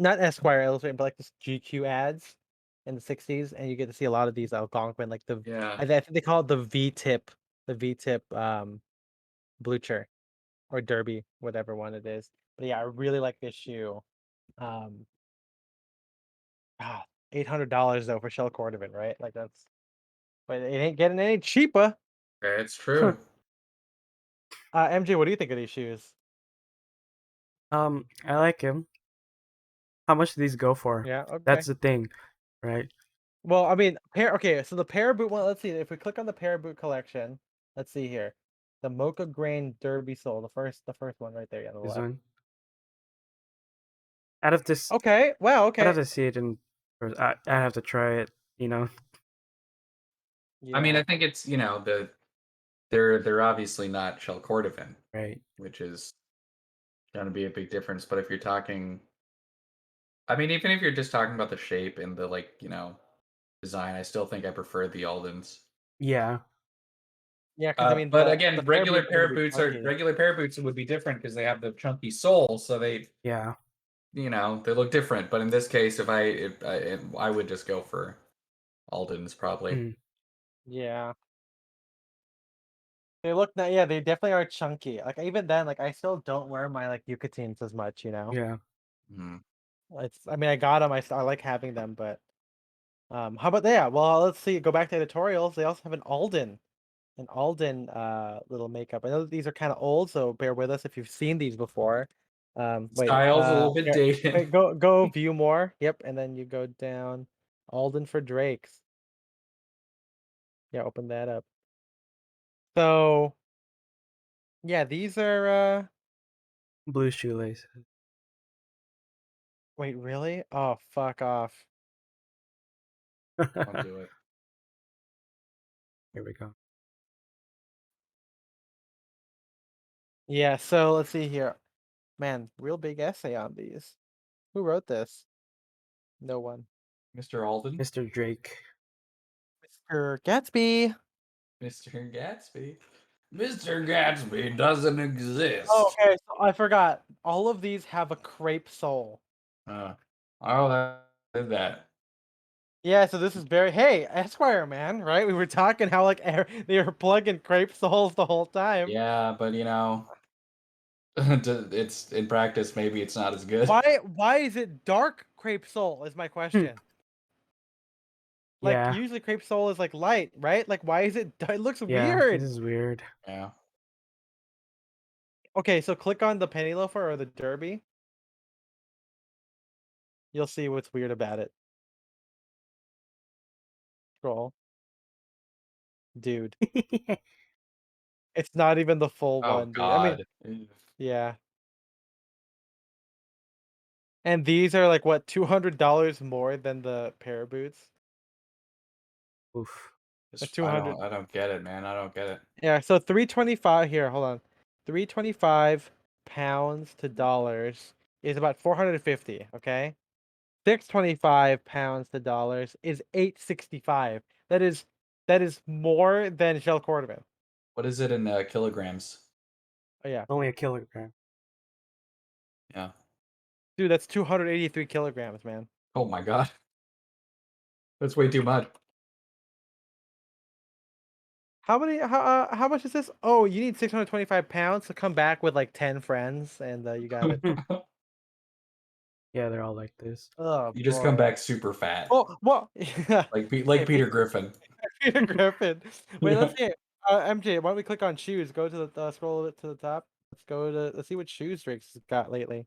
Speaker 1: not Esquire Illustrated, but like this GQ ads in the 60s, and you get to see a lot of these Algonquin, like the
Speaker 2: Yeah.
Speaker 1: I think they call it the V-tip Blucher or Derby, whatever one it is. But yeah, I really like this shoe. Um, ah, $800 though for shell cordovan, right? Like that's, but it ain't getting any cheaper.
Speaker 2: It's true.
Speaker 1: MJ, what do you think of these shoes?
Speaker 4: I like him. How much do these go for?
Speaker 1: Yeah, okay.
Speaker 4: That's the thing, right?
Speaker 1: Well, I mean, okay, so the pair boot one, let's see. If we click on the pair boot collection, let's see here. The Mocha Grain Derby sole, the first one right there on the
Speaker 4: This
Speaker 1: left.
Speaker 4: one. I'd have to,
Speaker 1: Okay, wow,
Speaker 4: I'd have
Speaker 1: okay.
Speaker 4: to see it in. I'd have to try it. You know.
Speaker 2: I mean,
Speaker 1: Yeah.
Speaker 2: I think it's they're obviously not shell cordovan,
Speaker 4: Right.
Speaker 2: which is going to be a big difference. But if you're talking, I mean, even if you're just talking about the shape and the design, I still think I prefer the Aldens.
Speaker 4: Yeah.
Speaker 1: Yeah, because I mean
Speaker 2: But
Speaker 1: the
Speaker 2: again,
Speaker 1: pair boot's gonna be
Speaker 2: regular pair boots would be different because they have the chunky sole, so
Speaker 4: Yeah.
Speaker 2: they look different. But in this case, if I would just go for Aldens probably.
Speaker 4: Mm,
Speaker 1: Yeah. They look yeah, they definitely are chunky. Like even then, like I still don't wear my like Yucatines as much, you know?
Speaker 4: yeah.
Speaker 2: Mhm.
Speaker 1: I mean I got them, I like having them, but how about that? Well, let's see, go back to editorials. They also have an Alden little makeup. I know that these are kind of old, so bear with us if you've seen these before.
Speaker 2: Style's a little bit
Speaker 1: Here,
Speaker 2: dated.
Speaker 1: wait, go view more. Yep, and then you go down Alden for Drakes. Yeah, open that up. So yeah, these are
Speaker 4: Blue shoelaces.
Speaker 1: wait, really? Oh, fuck off.
Speaker 2: I'll do it.
Speaker 4: Here we go.
Speaker 1: Yeah, so let's see here. Man, real big essay on these. Who wrote this? No one.
Speaker 2: Mr. Alden,
Speaker 4: Mr. Drake.
Speaker 1: Mr. Gatsby.
Speaker 2: Mr. Gatsby. Mr. Gatsby doesn't exist.
Speaker 1: Oh, okay, so I forgot. All of these have a crepe sole.
Speaker 2: Uh, oh, that did that.
Speaker 1: Yeah, so this is very hey, Esquire man, right? We were talking how like they were plugging crepe soles the whole time.
Speaker 2: Yeah, but it's in practice. Maybe it's not as good.
Speaker 1: Why is it dark crepe sole is my question. Like
Speaker 4: Yeah.
Speaker 1: usually crepe sole is like light, right? Like why is it it looks
Speaker 4: Yeah.
Speaker 1: weird.
Speaker 4: This is weird.
Speaker 2: Yeah.
Speaker 1: Okay, so click on the penny loafer or the derby. You'll see what's weird about it. Scroll. Dude. It's not even the full
Speaker 2: Oh
Speaker 1: one, dude. I mean,
Speaker 2: God.
Speaker 1: yeah. And these are like what, $200 more than the pair of boots?
Speaker 4: Oof.
Speaker 1: Like
Speaker 2: I
Speaker 1: 200.
Speaker 2: don't get it, man. I don't get it.
Speaker 1: Yeah, so 325 here, hold on. 325 pounds to dollars is about 450, okay? 625 pounds to dollars is 865. That is more than shell cordovan.
Speaker 2: What is it in kilograms?
Speaker 1: Oh yeah.
Speaker 4: Only a kilogram.
Speaker 2: Yeah.
Speaker 1: Dude, that's 283 kilograms, man.
Speaker 2: Oh my God. That's way too much.
Speaker 1: How much is this? Oh, you need 625 pounds to come back with like 10 friends and you got it.
Speaker 4: Yeah, they're all like this.
Speaker 1: Oh
Speaker 2: You just come
Speaker 1: boy.
Speaker 2: back super fat,
Speaker 1: Oh, well, yeah.
Speaker 2: like
Speaker 1: Hey,
Speaker 2: Peter Griffin.
Speaker 1: Peter Griffin. Wait,
Speaker 2: Yeah.
Speaker 1: let's see. MJ, why don't we click on shoes? Go to the scroll it to the top. Let's see what shoes Drake's got lately.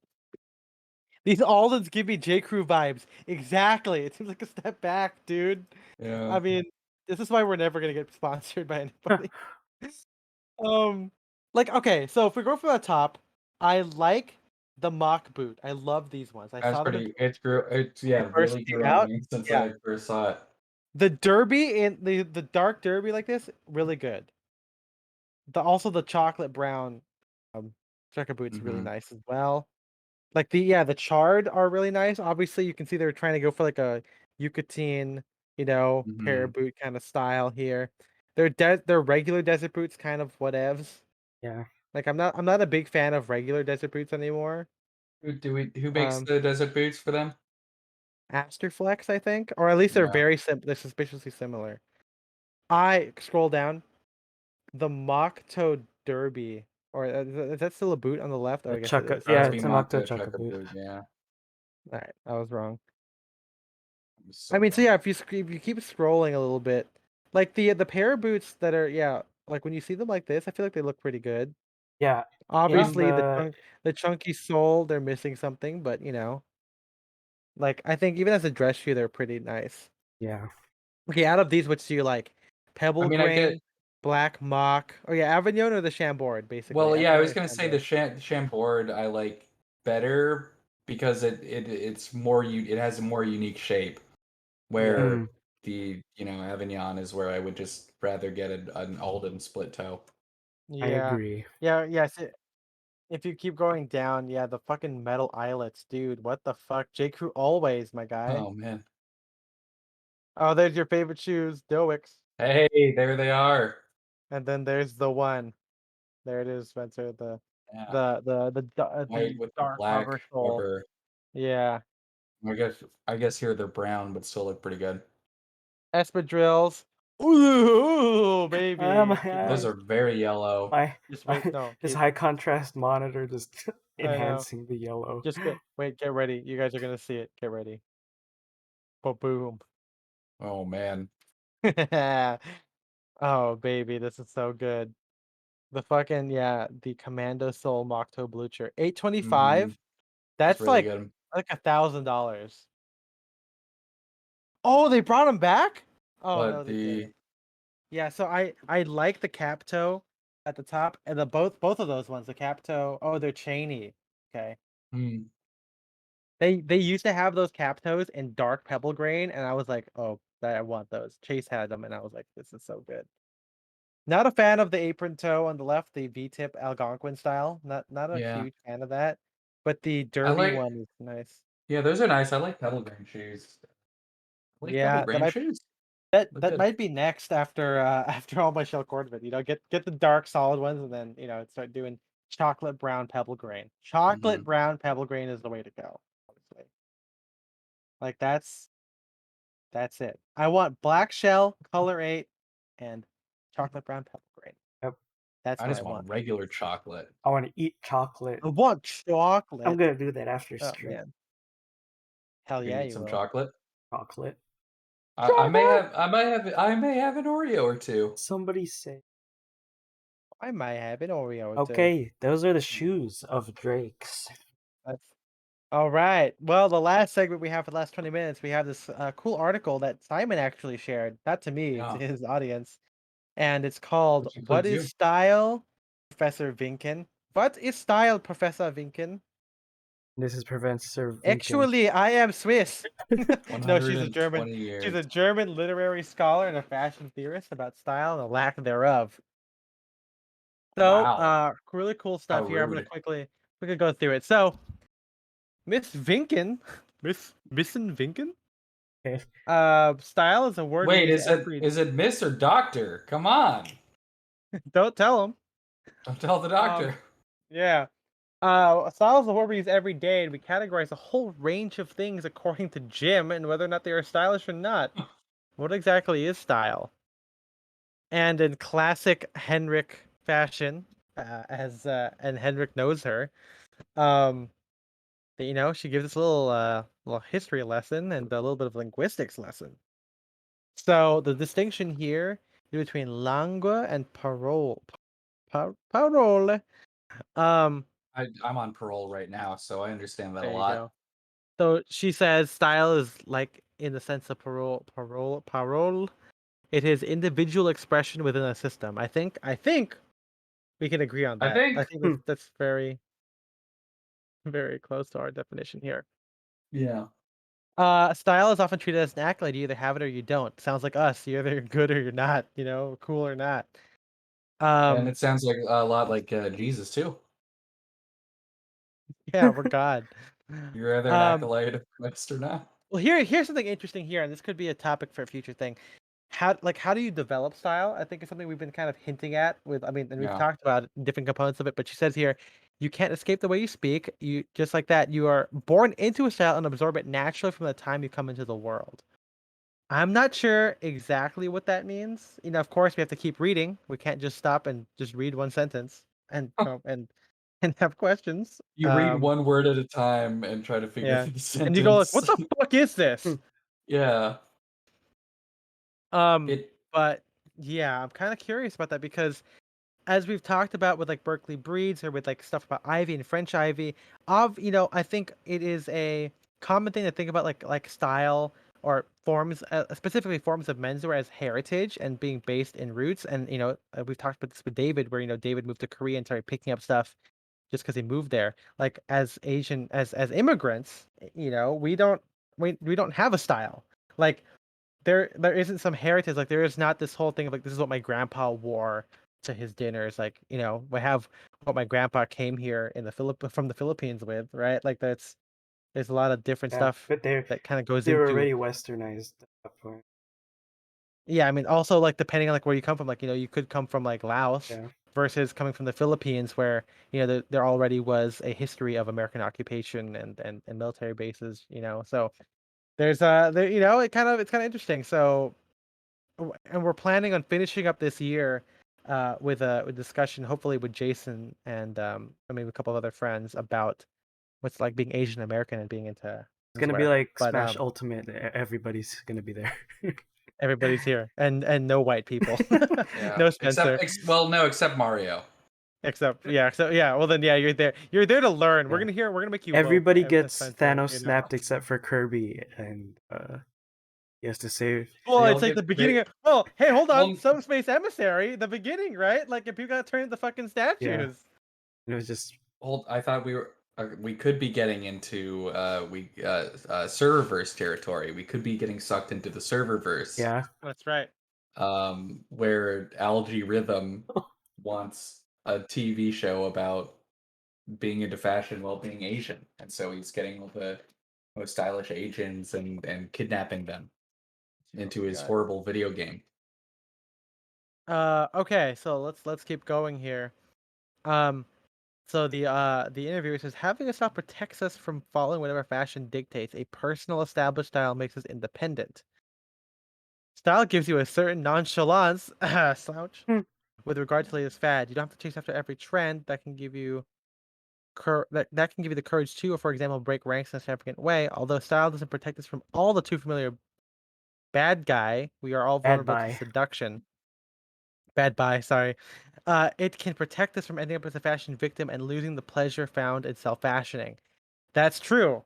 Speaker 1: These Aldens give me J. Crew vibes. Exactly. It seems like a step back, dude.
Speaker 2: Yeah.
Speaker 1: I mean, this is why we're never gonna get sponsored by anybody. Like okay, so if we go from the top, I like the mock boot. I love these ones. I
Speaker 2: That's
Speaker 1: saw them
Speaker 2: pretty. It's
Speaker 1: when they first
Speaker 2: really
Speaker 1: came
Speaker 2: grew on
Speaker 1: out.
Speaker 2: me since
Speaker 1: Yeah,
Speaker 2: I first saw it.
Speaker 1: the derby and the dark derby like this, really good. Also the chocolate brown checker boots really
Speaker 2: Mm-hmm.
Speaker 1: nice as well. Like the charred are really nice. Obviously, you can see they're trying to go for like a Yucatine, pair
Speaker 2: Mm-hmm.
Speaker 1: boot kind of style here. They're regular desert boots, kind of whatevs.
Speaker 4: Yeah.
Speaker 1: Like I'm not a big fan of regular desert boots anymore.
Speaker 2: Who makes
Speaker 1: Um,
Speaker 2: the desert boots for them?
Speaker 1: Asterflex, I think, or at least they're
Speaker 2: Yeah.
Speaker 1: very they're suspiciously similar. I scroll down the Mock Toe Derby, or is that still a boot on the left? Oh,
Speaker 4: The
Speaker 1: I guess it
Speaker 4: Chukka,
Speaker 1: is.
Speaker 2: That
Speaker 4: yeah,
Speaker 2: must be
Speaker 4: it's a
Speaker 1: Sorry.
Speaker 4: Mocto
Speaker 2: Mako
Speaker 4: Chukka
Speaker 2: Chukka
Speaker 4: boot.
Speaker 2: boot. Yeah.
Speaker 1: All right, I was wrong.
Speaker 2: I'm
Speaker 1: I
Speaker 2: so
Speaker 1: mean, so
Speaker 2: dumb.
Speaker 1: yeah, if you keep scrolling a little bit, like the pair of boots that are like when you see them like this, I feel like they look pretty good.
Speaker 4: Yeah, in
Speaker 1: Obviously,
Speaker 4: the
Speaker 1: the chunky sole, they're missing something, but like I think even as a dress shoe, they're pretty nice.
Speaker 4: yeah.
Speaker 1: Okay, out of these, which do you like?
Speaker 2: I
Speaker 1: Pebble
Speaker 2: mean, I get.
Speaker 1: Grain, Black Mock, oh yeah, Avignon or the Chambord, basically.
Speaker 2: Well, yeah, I
Speaker 1: Avignon
Speaker 2: was
Speaker 1: or
Speaker 2: gonna say the
Speaker 1: Chambord.
Speaker 2: Chambord I like better because it's more it has a more unique shape.
Speaker 1: Yeah.
Speaker 4: Mm,
Speaker 2: Where the Avignon is where I would just rather get an Alden split toe.
Speaker 4: I
Speaker 1: Yeah.
Speaker 4: agree.
Speaker 1: Yeah, yes. If you keep going down, yeah, the fucking metal eyelets, dude. What the fuck? J. Crew always, my guy.
Speaker 2: Oh man.
Speaker 1: Oh, there's your favorite shoes, Doix.
Speaker 2: Hey, there they are.
Speaker 1: And then there's the one. There it is, Spencer.
Speaker 2: Yeah.
Speaker 1: The
Speaker 2: White with the
Speaker 1: dark
Speaker 2: black
Speaker 1: rubber sole.
Speaker 2: rubber.
Speaker 1: Yeah.
Speaker 2: I guess here they're brown, but still look pretty good.
Speaker 1: Espadrilles. Ooh, baby.
Speaker 2: Those are very yellow.
Speaker 1: Just wait. No,
Speaker 4: this
Speaker 1: keep.
Speaker 4: high contrast monitor just
Speaker 1: I know.
Speaker 4: enhancing the yellow.
Speaker 1: Just get ready. You guys are gonna see it. Get ready. Boom.
Speaker 2: Oh man.
Speaker 1: Oh baby, this is so good. The fucking the Commando Soul Mocto Blucher.
Speaker 2: Mm-hmm.
Speaker 1: $825.
Speaker 2: It's
Speaker 1: That's
Speaker 2: really
Speaker 1: like
Speaker 2: good.
Speaker 1: $1,000. Oh, they brought him back? Oh no,
Speaker 2: But
Speaker 1: they
Speaker 2: the
Speaker 1: didn't. Yeah, so I like the cap toe at the top and the both of those ones, the cap toe. Oh, they're chainy. Okay.
Speaker 2: hmm,
Speaker 1: They used to have those cap toes in dark pebble grain, and I was like, oh, I want those. Chase had them, and I was like, this is so good. Not a fan of the apron toe on the left, the V-tip Algonquin style. Not a
Speaker 2: yeah.
Speaker 1: huge fan of that, but the
Speaker 2: I
Speaker 1: derby
Speaker 2: like
Speaker 1: one is nice.
Speaker 2: yeah, those are nice. I like pebble grain shoes. I like pebble
Speaker 1: Yeah,
Speaker 2: grain shoes. Look
Speaker 1: that
Speaker 2: good.
Speaker 1: might be next after after all my shell cordovan. Get the dark solid ones, and then start doing chocolate brown pebble grain. Chocolate
Speaker 2: Hmm.
Speaker 1: brown pebble grain is the way to go. Honestly, like that's it. I want black shell, color 8, and chocolate brown pepper grain.
Speaker 4: Yep.
Speaker 1: That's
Speaker 2: I
Speaker 1: what I
Speaker 2: just want
Speaker 1: want.
Speaker 2: regular chocolate.
Speaker 4: I want to eat chocolate.
Speaker 1: I want
Speaker 4: I'm
Speaker 1: chocolate.
Speaker 4: gonna do that after
Speaker 1: Oh
Speaker 4: stream.
Speaker 1: man, hell
Speaker 2: You're gonna
Speaker 1: yeah,
Speaker 2: eat
Speaker 1: you
Speaker 2: some
Speaker 1: will.
Speaker 2: chocolate.
Speaker 4: Chocolate.
Speaker 2: I may have an Oreo or two.
Speaker 4: Somebody say.
Speaker 1: I might have an Oreo or two.
Speaker 4: Okay, those are the shoes of Drake's.
Speaker 1: That's all right. Well, the last segment we have for the last 20 minutes, we have this cool article that Simon actually shared, not to me, to
Speaker 2: Yeah,
Speaker 1: his audience, and it's called
Speaker 2: which
Speaker 1: "What
Speaker 2: includes
Speaker 1: is
Speaker 2: you.
Speaker 1: Style, Professor Vinken?" What is style, Professor Vinken?
Speaker 4: This is Professor Vinken.
Speaker 1: Actually, I am Swiss. No, she's a German.
Speaker 2: 120 years.
Speaker 1: She's a German literary scholar and a fashion theorist about style and the lack thereof. So,
Speaker 2: Wow.
Speaker 1: really cool
Speaker 2: How
Speaker 1: stuff here. I'm gonna
Speaker 2: rude.
Speaker 1: quickly go through it. So, Miss Vinken, Missen Vinken.
Speaker 4: Okay.
Speaker 1: Style is a word we
Speaker 2: Wait,
Speaker 1: use every.
Speaker 2: is it Miss or Doctor? Come on.
Speaker 1: Don't tell him.
Speaker 2: Don't tell the doctor.
Speaker 1: Yeah. Style is a word we use every day, and we categorize a whole range of things according to Jim and whether or not they are stylish or not. What exactly is style? And in classic Henrik fashion, as and Henrik knows her, um, she gives us a little history lesson and a little bit of linguistics lesson. So the distinction here is between lingua and parole. Parole. Um,
Speaker 2: I'm on parole right now, so I understand that a
Speaker 1: there you
Speaker 2: lot.
Speaker 1: go. So she says style is like in the sense of parole. It is individual expression within a system. I think we can agree on
Speaker 2: I
Speaker 1: that.
Speaker 2: think.
Speaker 1: I think that's very, very close to our definition here.
Speaker 2: Yeah.
Speaker 1: Style is often treated as an accolade. You either have it or you don't. Sounds like us. You're either good or you're not. Cool or not.
Speaker 2: And it sounds like a lot like Jesus too.
Speaker 1: Yeah, we're God.
Speaker 2: You're either an accolade of Christ or not.
Speaker 1: Well, here's something interesting here, and this could be a topic for a future thing. How do you develop style? I think it's something we've been kind of hinting at with. I mean, and we've
Speaker 2: Yeah.
Speaker 1: talked about different components of it. But she says here, You can't escape the way you speak. You just like that. You are born into a style and absorb it naturally from the time you come into the world. I'm not sure exactly what that means. Of course, we have to keep reading. We can't just stop and just read one sentence and and have questions.
Speaker 2: You read one word at a time and try to figure
Speaker 1: Yeah,
Speaker 2: out the
Speaker 1: and you go like, "What
Speaker 2: sentence.
Speaker 1: the fuck is this?"
Speaker 2: Yeah.
Speaker 1: Um,
Speaker 2: It
Speaker 1: but yeah, I'm kind of curious about that because as we've talked about with like Berkeley breeds or with like stuff about ivy and French ivy, I think it is a common thing to think about like style or forms, specifically forms of menswear as heritage and being based in roots. And we've talked about this with David, where David moved to Korea and started picking up stuff just because he moved there. Like as Asian as immigrants, we don't have a style. Like there isn't some heritage, like there is not this whole thing of like this is what my grandpa wore to his dinners. Like we have what my grandpa came here in the from the Philippines with, right? Like there's a lot of different
Speaker 4: Yeah,
Speaker 1: stuff
Speaker 4: but
Speaker 1: that kind of goes
Speaker 4: they're
Speaker 1: into.
Speaker 4: already westernized at that point.
Speaker 1: Yeah, I mean also like depending on like where you come from, like you could come from like Laos
Speaker 4: Yeah.
Speaker 1: versus coming from the Philippines, where there already was a history of American occupation and military bases. So there's there it's kind of interesting. So and we're planning on finishing up this year with a discussion, hopefully with Jason and maybe a couple of other friends about what's like being Asian American and being into
Speaker 4: It's gonna be
Speaker 1: menswear.
Speaker 4: like
Speaker 1: But
Speaker 4: Smash Ultimate. Everybody's gonna be there.
Speaker 1: everybody's here, and no white people,
Speaker 2: yeah.
Speaker 1: no Spencer,
Speaker 2: Except Mario.
Speaker 1: except well then yeah, you're there to learn.
Speaker 4: Yeah.
Speaker 1: We're gonna make you woke,
Speaker 4: Everybody gets
Speaker 1: Spencer.
Speaker 4: Thanos snapped except for Kirby, and he has to save.
Speaker 1: Well,
Speaker 2: They
Speaker 1: it's
Speaker 2: all
Speaker 1: like
Speaker 2: get
Speaker 1: the beginning of. Well, hey, hold on.
Speaker 2: well,
Speaker 1: Subspace Emissary, the beginning, right? Like if you got turned into fucking
Speaker 4: Yeah.
Speaker 1: statues.
Speaker 4: It was just
Speaker 2: I thought we could be getting into serververse territory. We could be getting sucked into the serververse.
Speaker 4: yeah.
Speaker 1: That's right.
Speaker 2: Where Algae Rhythm wants a TV show about being into fashion while being Asian, and so he's getting all the most stylish Asians and kidnapping them into his
Speaker 1: God.
Speaker 2: horrible video game.
Speaker 1: Okay, so let's keep going here. So the interviewer says having a style protects us from following whatever fashion dictates. A personal established style makes us independent. Style gives you a certain nonchalance, slouch,
Speaker 4: Hmm.
Speaker 1: with regard to latest fad. You don't have to chase after every trend that can give you that can give you the courage to, or for example, break ranks in a significant way. Although style doesn't protect us from all the too familiar bad guy, we are all
Speaker 4: Bad
Speaker 1: vulnerable to
Speaker 4: buy.
Speaker 1: seduction. Bad buy, sorry. It can protect us from ending up as a fashion victim and losing the pleasure found in self-fashioning. That's true.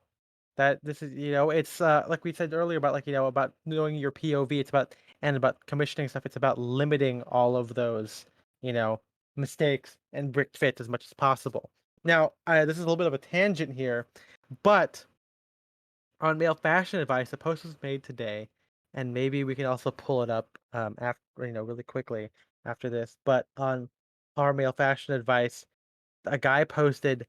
Speaker 1: That this is, it's like we said earlier about like, about knowing your POV. It's about commissioning stuff. It's about limiting all of those, you know, mistakes and brick fit as much as possible. Now, this is a little bit of a tangent here, but on male fashion advice, the post was made today, and maybe we can also pull it up after really quickly after this. But on our male fashion advice, a guy posted,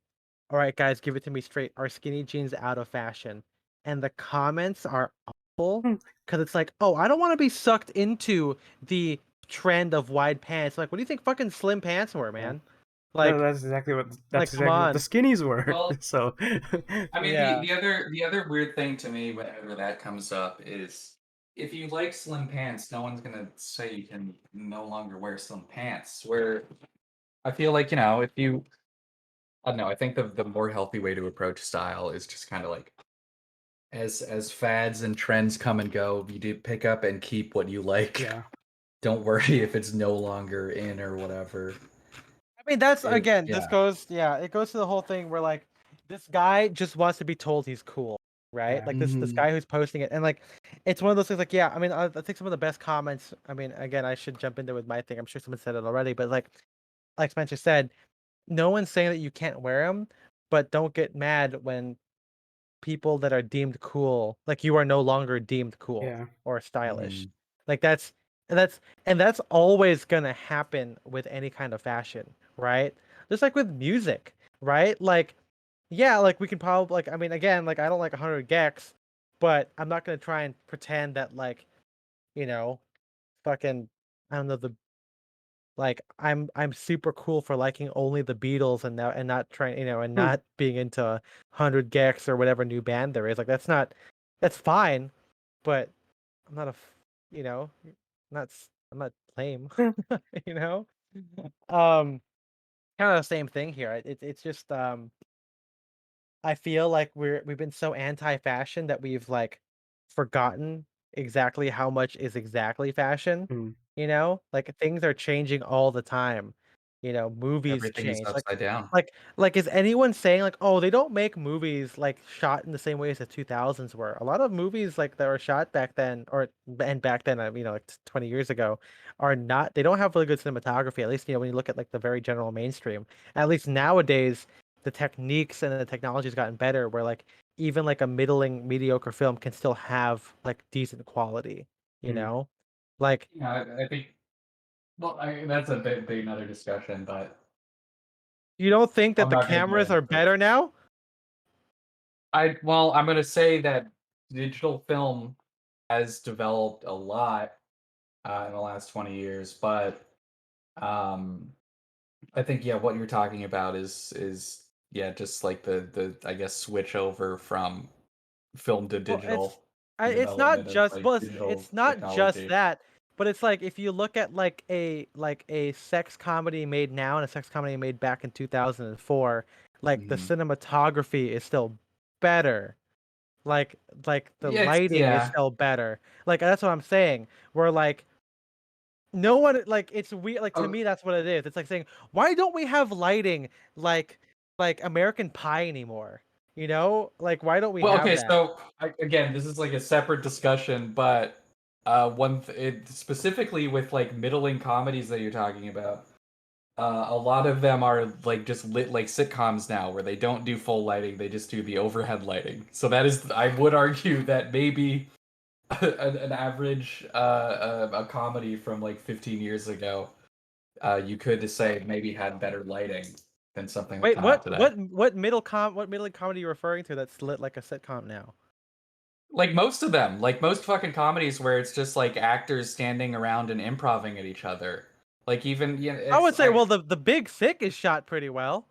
Speaker 1: "All right, guys, give it to me straight. Are skinny jeans out of fashion?" And the comments are awful
Speaker 4: Hmm.
Speaker 1: because it's like, "Oh, I don't want to be sucked into the trend of wide pants." Like, what do you think fucking slim pants were,
Speaker 4: Yeah.
Speaker 1: man?
Speaker 4: No,
Speaker 1: Like, come
Speaker 4: exactly what the
Speaker 1: on.
Speaker 4: skinnies were.
Speaker 2: Well,
Speaker 4: So
Speaker 2: I mean,
Speaker 1: Yeah.
Speaker 2: the other weird thing to me whenever that comes up is if you like slim pants, no one's gonna say you can no longer wear slim pants. Where I feel like if you, I don't know, I think the more healthy way to approach style is just kind of like as fads and trends come and go, you do pick up and keep what you like.
Speaker 4: yeah.
Speaker 2: Don't worry if it's no longer in or whatever.
Speaker 1: I mean, that's again,
Speaker 2: Yeah.
Speaker 1: it goes to the whole thing where like this guy just wants to be told he's cool, right?
Speaker 4: Yeah.
Speaker 1: Like this
Speaker 2: Mhm.
Speaker 1: guy who's posting it, and like it's one of those things. Like, yeah, I mean, I think some of the best comments. I mean, again, I should jump into with my thing. I'm sure someone said it already, but like Spencer said, no one's saying that you can't wear them, but don't get mad when people that are deemed cool, like you are no longer deemed cool
Speaker 4: Yeah.
Speaker 1: or stylish.
Speaker 2: Mhm.
Speaker 1: Like that's always gonna happen with any kind of fashion, right? Just like with music, right? Like, yeah, like we can probably like I mean again, like I don't like 100 gex, but I'm not gonna try and pretend that like, you know, fucking I don't know like I'm super cool for liking only the Beatles and not trying, and not being into 100 gecs or whatever new band there is. Like that's fine, but I'm not you know, I'm not lame, you know. Um, kind of the same thing here. It's just I feel like we've been so anti-fashion that we've like forgotten exactly how much is exactly fashion.
Speaker 4: Mm.
Speaker 1: Like things are changing all the time. Movies
Speaker 2: Everything is
Speaker 1: change.
Speaker 2: upside down.
Speaker 1: Like is anyone saying like, oh, they don't make movies like shot in the same way as the 2000s were? A lot of movies like that were shot back then, and back then, like 20 years ago, are not. They don't have really good cinematography. At least when you look at like the very general mainstream. At least nowadays the techniques and the technology's gotten better where like even like a middling mediocre film can still have like decent quality, you
Speaker 4: Mm.
Speaker 1: know? Like
Speaker 2: Yeah, I think. Well, that's a big another discussion, but
Speaker 1: you don't think that
Speaker 2: I'm
Speaker 1: the
Speaker 2: not going to get
Speaker 1: cameras are
Speaker 2: into it.
Speaker 1: better now?
Speaker 2: I'm going to say that digital film has developed a lot in the last 20 years, but um, I think what you're talking about is just like the I guess switch over from film to
Speaker 1: Well,
Speaker 2: digital, the
Speaker 1: it's not
Speaker 2: development of
Speaker 1: just
Speaker 2: like
Speaker 1: well,
Speaker 2: digital
Speaker 1: it's not just
Speaker 2: technology.
Speaker 1: that, but it's like if you look at like a sex comedy made now and a sex comedy made back in 2004, like the
Speaker 2: Mhm.
Speaker 1: cinematography is still better. Like like the lighting is
Speaker 2: Yeah.
Speaker 1: still better. Like that's what I'm saying. Where like no one like it's weird. Like to
Speaker 2: Oh,
Speaker 1: me, that's what it is. It's like saying, why don't we have lighting like American Pie anymore? Like why don't we
Speaker 2: well,
Speaker 1: have
Speaker 2: okay.
Speaker 1: that?
Speaker 2: So again, this is like a separate discussion, but specifically with like middling comedies that you're talking about. A lot of them are like just lit like sitcoms now, where they don't do full lighting; they just do the overhead lighting. So that is, I would argue that maybe an average a comedy from like 15 years ago, you could say maybe had better lighting than something that
Speaker 1: Wait,
Speaker 2: come out today.
Speaker 1: what middling comedy are you referring to that's lit like a sitcom now?
Speaker 2: Like most of them, like most fucking comedies where it's just like actors standing around and improving at each other. Like even
Speaker 1: I
Speaker 2: it's
Speaker 1: would say,
Speaker 2: I
Speaker 1: well, the Big Sick is shot pretty well.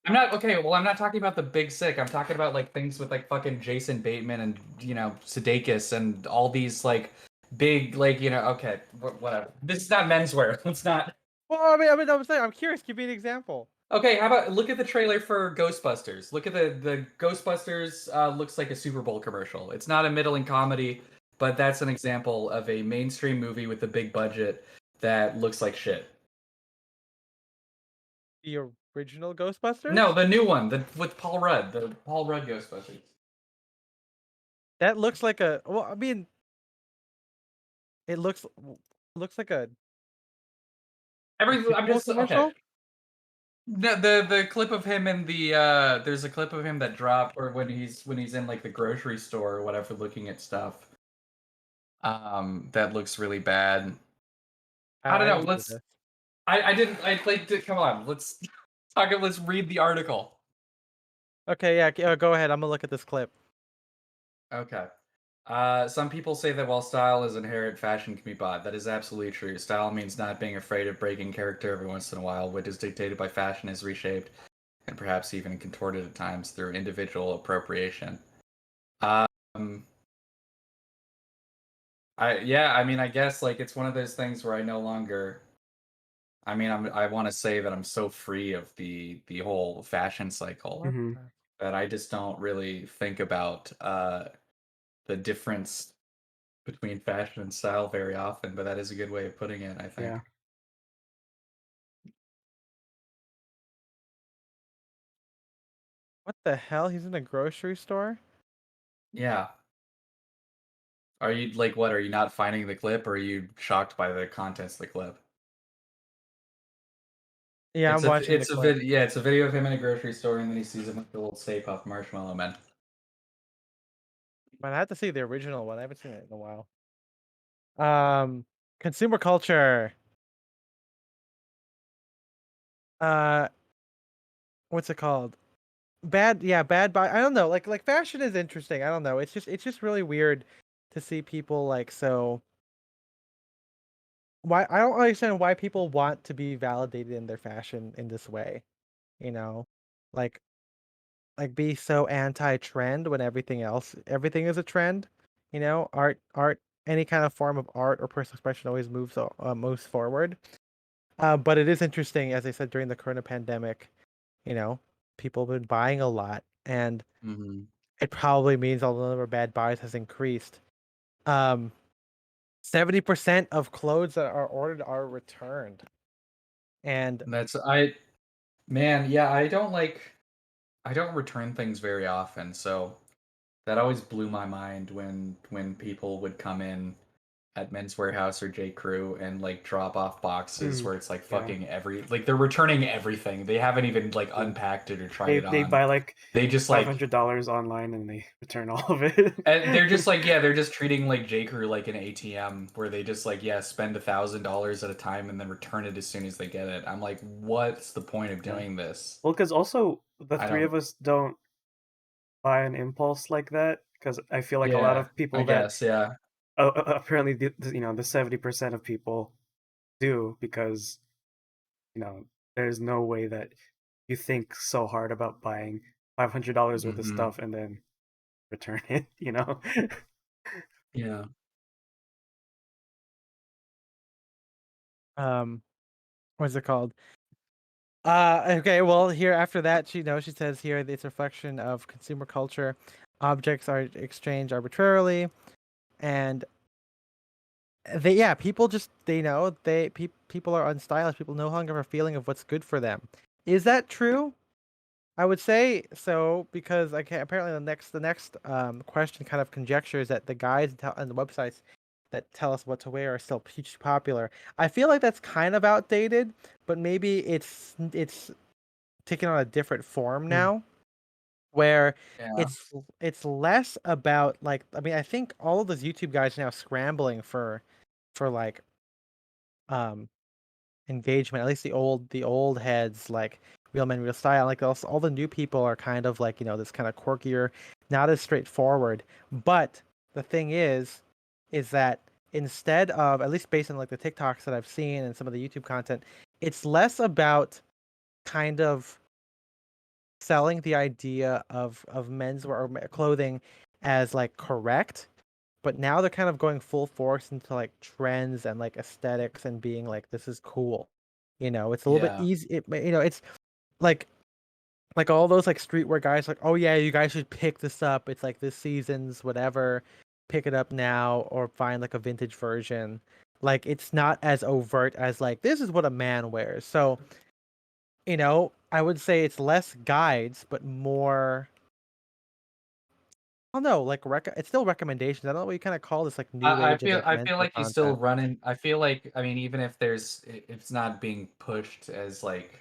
Speaker 2: I'm not okay. Well, I'm not talking about the Big Sick. I'm talking about like things with like fucking Jason Bateman and Sudeikis and all these like big like okay, whatever. This is not menswear. Let's not.
Speaker 1: Well, I'm saying, I'm curious. Give me an example.
Speaker 2: Okay, how about look at the trailer for Ghostbusters? Look at the Ghostbusters. Looks like a Super Bowl commercial. It's not a middling comedy, but that's an example of a mainstream movie with a big budget that looks like shit.
Speaker 1: The original
Speaker 2: No,
Speaker 1: Ghostbusters?
Speaker 2: the new one, with Paul Rudd, the Paul Rudd Ghostbusters.
Speaker 1: That looks like a. Well, I mean, it looks like a
Speaker 2: Everything.
Speaker 1: Super
Speaker 2: I'm
Speaker 1: Bowl
Speaker 2: just okay.
Speaker 1: commercial.
Speaker 2: The clip of him in the there's a clip of him that dropped, or when he's in like the grocery store or whatever looking at stuff. That looks really bad. I don't
Speaker 1: I
Speaker 2: know.
Speaker 1: didn't see
Speaker 2: Let's
Speaker 1: this.
Speaker 2: I didn't I like come on. Let's talk. Let's read the article.
Speaker 1: Okay, yeah, go ahead. I'm gonna look at this clip.
Speaker 2: Okay. Some people say that while style is inherent, fashion can be bought. That is absolutely true. Style means not being afraid of breaking character every once in a while. What is dictated by fashion is reshaped and perhaps even contorted at times through individual appropriation. Um, I mean, I guess like it's one of those things where I no longer. I mean, I want to say that I'm so free of the whole fashion cycle
Speaker 1: What
Speaker 4: Hmm.
Speaker 1: the-
Speaker 2: that I just don't really think about the difference between fashion and style very often. But that is a good way of putting it, I think.
Speaker 4: Yeah.
Speaker 1: What the hell? He's in a grocery store.
Speaker 2: Yeah. Are you like what? Are you not finding the clip, or are you shocked by the contents of the clip?
Speaker 1: Yeah, I'm watching the clip.
Speaker 2: It's a video of him in a grocery store, and then he sees him with the little Stay Puft Marshmallow Man.
Speaker 1: But I have to see the original one. I haven't seen it in a while. Um, consumer culture. Uh, what's it called? Bad buy. I don't know. Like fashion is interesting. I don't know. It's just really weird to see people like so why I don't understand why people want to be validated in their fashion in this way. You know, like be so anti-trend when everything is a trend. You know, art, any kind of form of art or personal expression always moves forward. But it is interesting, as I said, during the Corona pandemic, you know, people have been buying a lot, and
Speaker 2: Mm-hmm.
Speaker 1: it probably means all the number of bad buys has increased. 70% of clothes that are ordered are returned, and
Speaker 2: Man, yeah, I don't return things very often, so that always blew my mind when people would come in at Men's Warehouse or J. Crew and like drop off boxes where it's like
Speaker 4: yeah.
Speaker 2: fucking like they're returning everything. They haven't even like
Speaker 4: Yeah.
Speaker 2: unpacked it or tried it
Speaker 4: They
Speaker 2: on.
Speaker 4: buy like
Speaker 2: They just like
Speaker 4: $500 online and they return all of it.
Speaker 2: and they're just like, yeah, they're just treating like J. Crew like an ATM where they just like, yeah, spend $1,000 at a time and then return it as soon as they get it. I'm like, what's the point of
Speaker 4: Yeah.
Speaker 2: doing this?
Speaker 4: Well, because also the
Speaker 2: I
Speaker 4: three
Speaker 2: don't.
Speaker 4: of us don't buy an impulse like that. Because I feel like a lot
Speaker 2: Yeah,
Speaker 4: of
Speaker 2: I
Speaker 4: people that
Speaker 2: guess. Yeah.
Speaker 4: apparently the 70% of people do, because there's no way that you think so hard about buying $500 worth of
Speaker 2: Hmm.
Speaker 4: stuff and then return it.
Speaker 2: Yeah.
Speaker 1: what's it called? Okay, well, here after that, she says here it's a reflection of consumer culture. Objects are exchanged arbitrarily, and people just people are unstylish. People no longer have a feeling of what's good for them. Is that true? I would say so because apparently the next question kind of conjectures that the guides and the websites that tell us what to wear are still hugely popular. I feel like that's kind of outdated, but maybe it's taking on a different form
Speaker 4: Mm.
Speaker 1: now, where
Speaker 2: Yeah.
Speaker 1: it's less about like, I mean, I think all of those YouTube guys are now scrambling for like um engagement. At least the old heads, like Real Men Real Style, like all the new people are kind of like, this kind of quirkier, not as straightforward. But the thing is that instead of, at least based on like the TikToks that I've seen and some of the YouTube content, it's less about kind of selling the idea of menswear or clothing as like correct, but now they're kind of going full force into like trends and like aesthetics and being like, this is cool. It's a little bit
Speaker 2: Yeah.
Speaker 1: easy. It's like all those like streetwear guys, like, oh yeah, you guys should pick this up. It's like this season's whatever. Pick it up now or find like a vintage version. Like, it's not as overt as like, this is what a man wears. So, I would say it's less guides, but more. I don't know, like it's still recommendations. I don't know what you kind of call this, like new
Speaker 2: I
Speaker 1: age of
Speaker 2: feel
Speaker 1: like
Speaker 2: I feel
Speaker 1: mentor
Speaker 2: like he's still
Speaker 1: content.
Speaker 2: running. I feel like, I mean, even if it's not being pushed as like,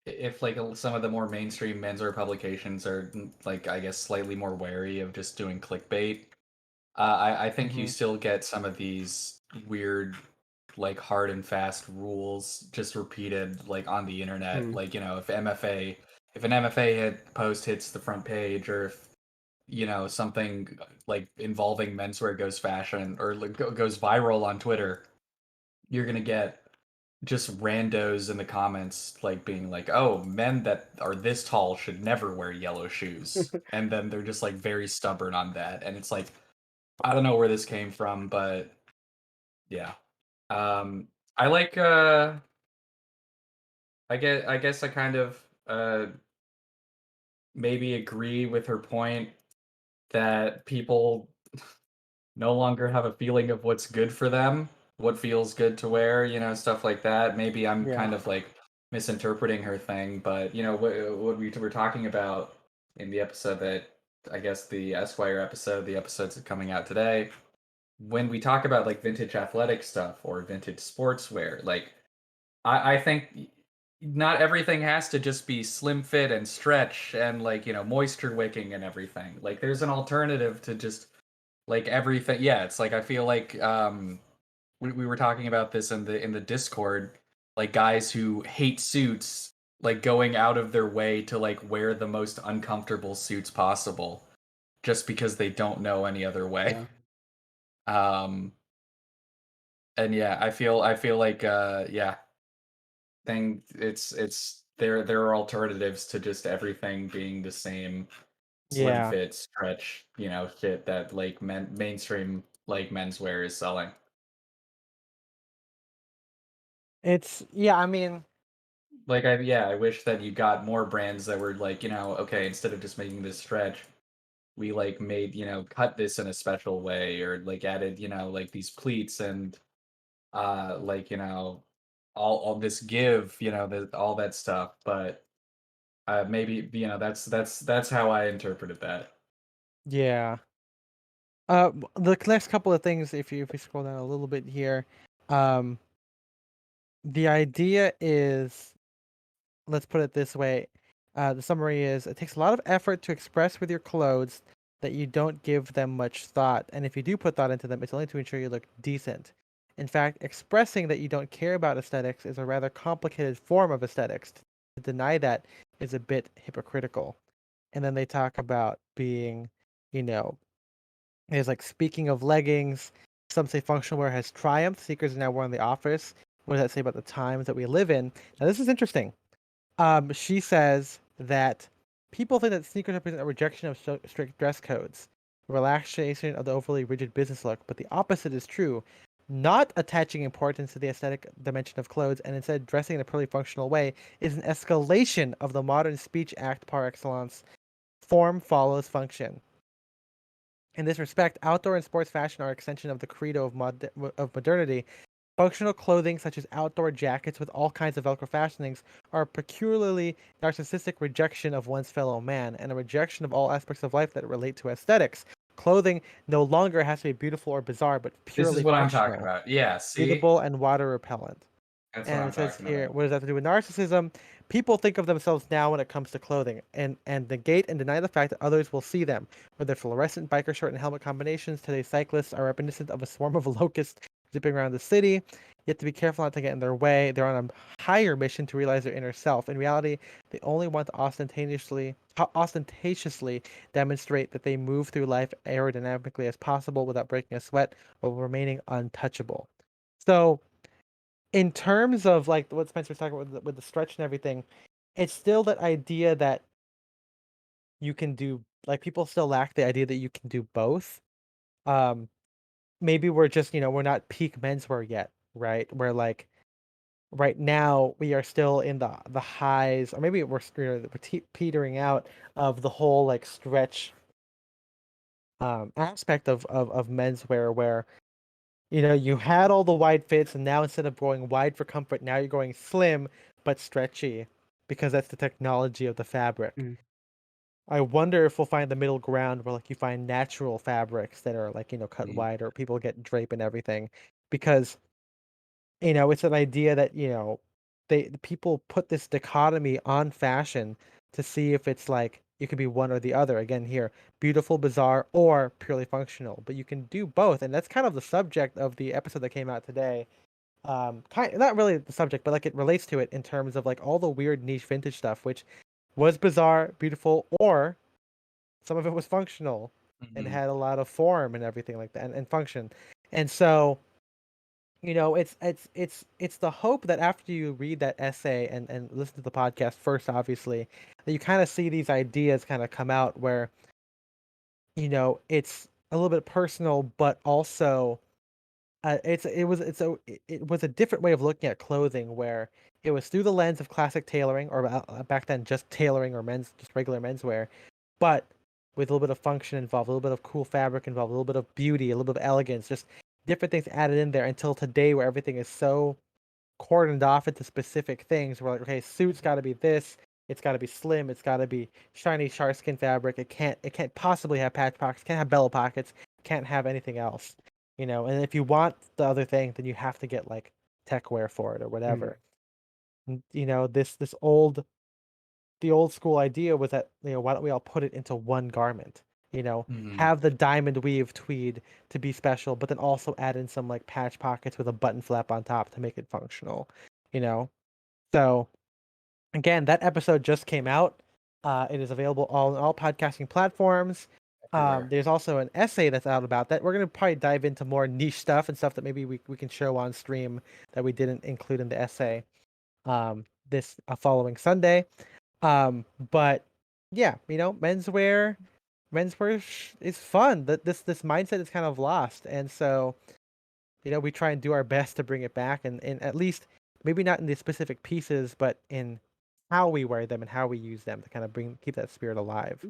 Speaker 2: if like some of the more mainstream menswear publications are like, I guess, slightly more wary of just doing clickbait. I think you
Speaker 1: Hmm.
Speaker 2: still get some of these weird, like hard and fast rules just repeated like on the internet.
Speaker 4: Mm.
Speaker 2: Like, if an MFA post hits the front page, or if something like involving menswear goes fashion or like, goes viral on Twitter, you're gonna get just randos in the comments like being like, "Oh, men that are this tall should never wear yellow shoes," and then they're just like very stubborn on that, and it's like, I don't know where this came from, but yeah. Um, I like. I guess I kind of maybe agree with her point that people no longer have a feeling of what's good for them, what feels good to wear, stuff like that. Maybe I'm
Speaker 1: Yeah.
Speaker 2: kind of like misinterpreting her thing, but what we were talking about in the episode, that I guess the Esquire episode, the episodes that are coming out today, when we talk about like vintage athletic stuff or vintage sportswear, like I think not everything has to just be slim fit and stretch and like, moisture wicking and everything. Like, there's an alternative to just like everything. Yeah, it's like, I feel like we were talking about this in the Discord, like guys who hate suits like going out of their way to like wear the most uncomfortable suits possible just because they don't know any other way.
Speaker 4: Yeah.
Speaker 2: Um And yeah, I feel like yeah, it's there are alternatives to just everything being the same slim
Speaker 1: Yeah.
Speaker 2: fit stretch, shit that like mainstream like menswear is selling.
Speaker 1: I mean,
Speaker 2: Like I wish that you got more brands that were like, okay, instead of just making this stretch, we like made, cut this in a special way or like added, like these pleats and like, all this give, all that stuff. But maybe, that's how I interpreted that.
Speaker 1: yeah. The next couple of things, if you scroll down a little bit here, um, the idea is, let's put it this way. The summary is, it takes a lot of effort to express with your clothes that you don't give them much thought, and if you do put thought into them, it's only to ensure you look decent. In fact, expressing that you don't care about aesthetics is a rather complicated form of aesthetics. To deny that is a bit hypocritical. And then they talk about being, you know, it's like, speaking of leggings, some say functional wear has triumphed. Sneakers are now worn in the office. What does that say about the times that we live in? Now, this is interesting. She says that people think that sneakers represent a rejection of strict dress codes, relaxation of the overly rigid business look, but the opposite is true. Not attaching importance to the aesthetic dimension of clothes and instead dressing in a purely functional way is an escalation of the modern speech act par excellence. Form follows function. In this respect, outdoor and sports fashion are extension of the credo of modernity. Functional clothing, such as outdoor jackets with all kinds of Velcro fastenings, are a peculiarly narcissistic rejection of one's fellow man and a rejection of all aspects of life that relate to aesthetics. Clothing no longer has to be beautiful or bizarre, but
Speaker 2: This
Speaker 1: purely
Speaker 2: is what I'm talking
Speaker 1: functional,
Speaker 2: about. Yeah, see?
Speaker 1: breathable, and water repellent.
Speaker 2: That's what
Speaker 1: And
Speaker 2: I'm
Speaker 1: it says
Speaker 2: talking
Speaker 1: here,
Speaker 2: about.
Speaker 1: what does that have to do with narcissism? People think of themselves now when it comes to clothing, and negate and deny the fact that others will see them. With their fluorescent biker shirt and helmet combinations, today's cyclists are reminiscent of a swarm of locusts zipping around the city. You have to be careful not to get in their way. They're on a higher mission to realize their inner self. In reality, they only want to ostentatiously demonstrate that they move through life aerodynamically as possible without breaking a sweat while remaining untouchable. So, in terms of like what Spencer was talking about with the stretch and everything, it's still that idea that you can do, like, people still lack the idea that you can do both. Um, Maybe we're just, we're not peak menswear yet, right? We're like, right now we are still in the highs, or maybe we're petering out of the whole like stretch aspect of menswear, where you had all the wide fits, and now instead of going wide for comfort, now you're going slim but stretchy because that's the technology of the fabric.
Speaker 4: Mm.
Speaker 1: I wonder if we'll find the middle ground where like you find natural fabrics that are like, cut
Speaker 2: Mhm.
Speaker 1: wide, or people get drape and everything, because it's an idea that, the people put this dichotomy on fashion to see if it's like you could be one or the other. Again, here, beautiful, bizarre, or purely functional. But you can do both, and that's kind of the subject of the episode that came out today. Kind Not really the subject, but like it relates to it in terms of like all the weird niche vintage stuff, which was bizarre, beautiful, or some of it was functional and
Speaker 2: Mhm.
Speaker 1: had a lot of form and everything like that, and function. And so it's the hope that after you read that essay and listen to the podcast first, obviously, that you kind of see these ideas kind of come out where, it's a little bit personal, but also it was a different way of looking at clothing, where it was through the lens of classic tailoring, or back then just tailoring, or just regular menswear, but with a little bit of function involved, a little bit of cool fabric involved, a little bit of beauty, a little bit of elegance, just different things added in there, until today where everything is so cordoned off into specific things. We're like, okay, suit's got to be this. It's got to be slim. It's got to be shiny sharkskin fabric. It can't possibly have patch pockets. Can't have bellow pockets. Can't have anything else. And if you want the other thing, then you have to get like tech wear for it or
Speaker 4: Mm.
Speaker 1: whatever. This the old school idea was that, why don't we all put it into one garment?
Speaker 2: Mhm.
Speaker 1: Have the diamond weave tweed to be special, but then also add in some like patch pockets with a button flap on top to make it functional. You know, so again, that episode just came out. It is available on all podcasting platforms.
Speaker 2: Everywhere.
Speaker 1: There's also an essay that's out about that. We're gonna probably dive into more niche stuff and stuff that maybe we can show on stream that we didn't include in the essay this following Sunday. But yeah, menswear is fun. That this mindset is kind of lost, and so we try and do our best to bring it back, and at least maybe not in the specific pieces, but in how we wear them and how we use them to kind of keep that spirit alive.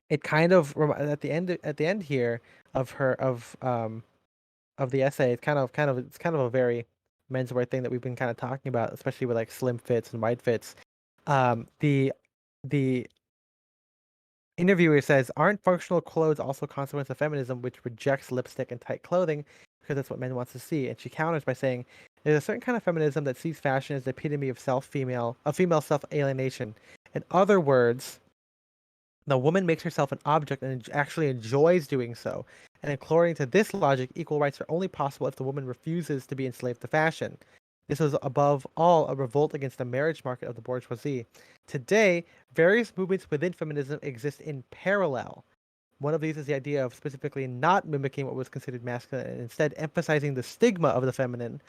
Speaker 1: It kind of at the end here of the essay, it's kind of a very menswear thing that we've been kind of talking about, especially with like slim fits and wide fits. The interviewer says, "Aren't functional clothes also a consequence of feminism, which rejects lipstick and tight clothing because that's what men wants to see?" And she counters by saying, "There's a certain kind of feminism that sees fashion as the epitome of female self alienation. In other words, the woman makes herself an object and actually enjoys doing so. And according to this logic, equal rights are only possible if the woman refuses to be enslaved to fashion. This was above all a revolt against the marriage market of the bourgeoisie. Today, various movements within feminism exist in parallel. One of these is the idea of specifically not mimicking what was considered masculine and instead emphasizing the stigma of the feminine,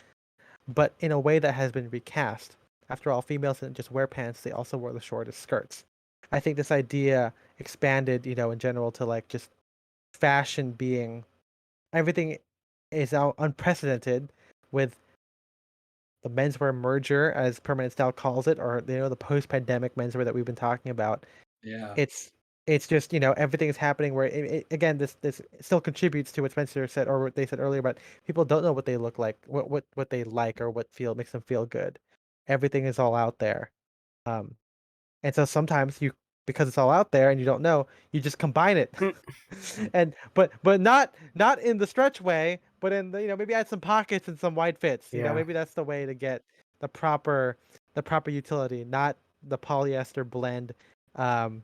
Speaker 1: but in a way that has been recast. After all, females didn't just wear pants, they also wore the shortest skirts." I think this idea expanded, in general to like just fashion being everything is now unprecedented with the menswear merger, as Permanent Style calls it, or the post-pandemic menswear that we've been talking about.
Speaker 2: Yeah.
Speaker 1: It's just everything is happening where again this still contributes to what Spencer said or what they said earlier, but people don't know what they look like, what they like, or what makes them feel good. Everything is all out there. And so sometimes because it's all out there and you don't know, you just combine it. And but not in the stretch way, but in the, maybe add some pockets and some wide fits.
Speaker 4: Yeah.
Speaker 1: Maybe that's the way to get the proper utility, not the polyester blend, and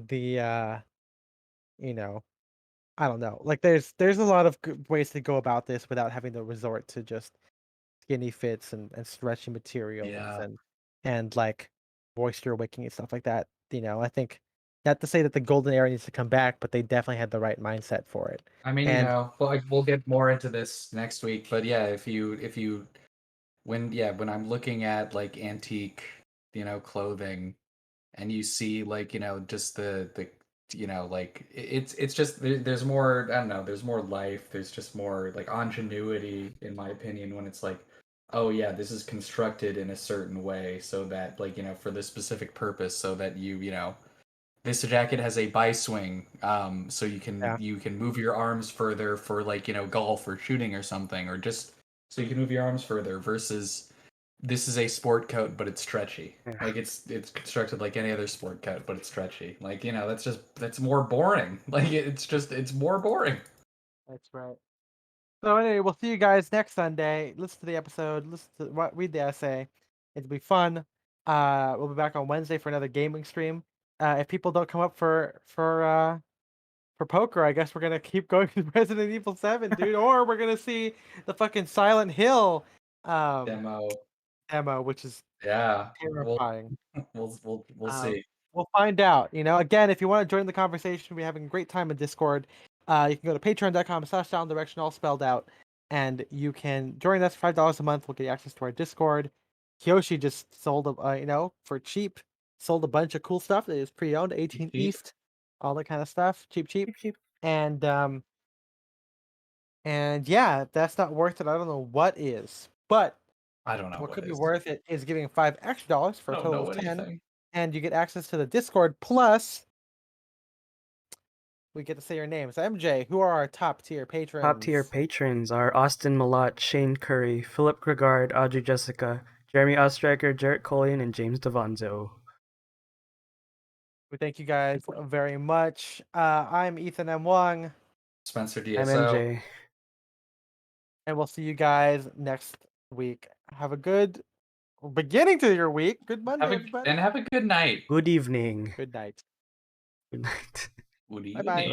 Speaker 1: the I don't know. Like there's a lot of good ways to go about this without having to resort to just skinny fits and stretchy materials
Speaker 2: Yeah.
Speaker 1: and like moisture wicking and stuff like that. I think not to say that the golden era needs to come back, but they definitely had the right mindset for it.
Speaker 2: I mean,
Speaker 1: And
Speaker 2: well, we'll get more into this next week, but yeah, if you when I'm looking at like antique, clothing, and you see like just the like it's just there's more, I don't know, there's more life, there's just more like ingenuity in my opinion when it's like, oh yeah, this is constructed in a certain way so that like for this specific purpose, so that this jacket has a bi-swing, so you
Speaker 1: yeah,
Speaker 2: can move your arms further for like golf or shooting or something, or just so you can move your arms further, versus this is a sport coat but it's stretchy.
Speaker 4: Yeah.
Speaker 2: Like it's constructed like any other sport coat but it's stretchy. Like that's more boring. Like it's more boring.
Speaker 1: that's right. So anyway, we'll see you guys next Sunday. Listen to the episode. Read the essay. It'll be fun. We'll be back on Wednesday for another gaming stream. If people don't come up for poker, I guess we're gonna keep going to Resident Evil 7, dude, or we're gonna see the fucking Silent Hill
Speaker 2: Demo.
Speaker 1: which is
Speaker 2: Yeah.
Speaker 1: terrifying.
Speaker 2: We'll see.
Speaker 1: We'll find out. Again, if you want to join the conversation, we're having a great time in Discord. You can go to patreon.com/downdirection, all spelled out, and you can join us. $5 a month will get you access to our Discord. Kyoshi just sold for cheap, sold a bunch of cool stuff that is pre-owned, 18
Speaker 2: Cheap.
Speaker 1: East, all that kind of stuff, cheap. And yeah, if that's not worth it, I don't know what is. But
Speaker 2: I don't know
Speaker 1: what could be
Speaker 2: is.
Speaker 1: worth it is giving $5 extra for a
Speaker 2: I don't
Speaker 1: total
Speaker 2: know
Speaker 1: of 10.
Speaker 2: anything.
Speaker 1: And you get access to the Discord, plus we get to say your names. MJ, who are our top tier patrons?
Speaker 4: Top tier patrons are Austin Malott, Shane Curry, Philip Gregard, Audrey Jessica, Jeremy Ostriker, Jarrett Collian, and James Devanzo.
Speaker 1: We thank you guys very much. I'm Ethan M. Wong.
Speaker 2: Spencer
Speaker 4: I'm
Speaker 2: DSO.
Speaker 4: MJ.
Speaker 1: And we'll see you guys next week. Have a good beginning to your week. Good Monday, everybody.
Speaker 2: Have a good night.
Speaker 4: Good evening.
Speaker 1: Good night.
Speaker 4: Good night.
Speaker 2: Good
Speaker 1: Bye-bye.
Speaker 2: evening.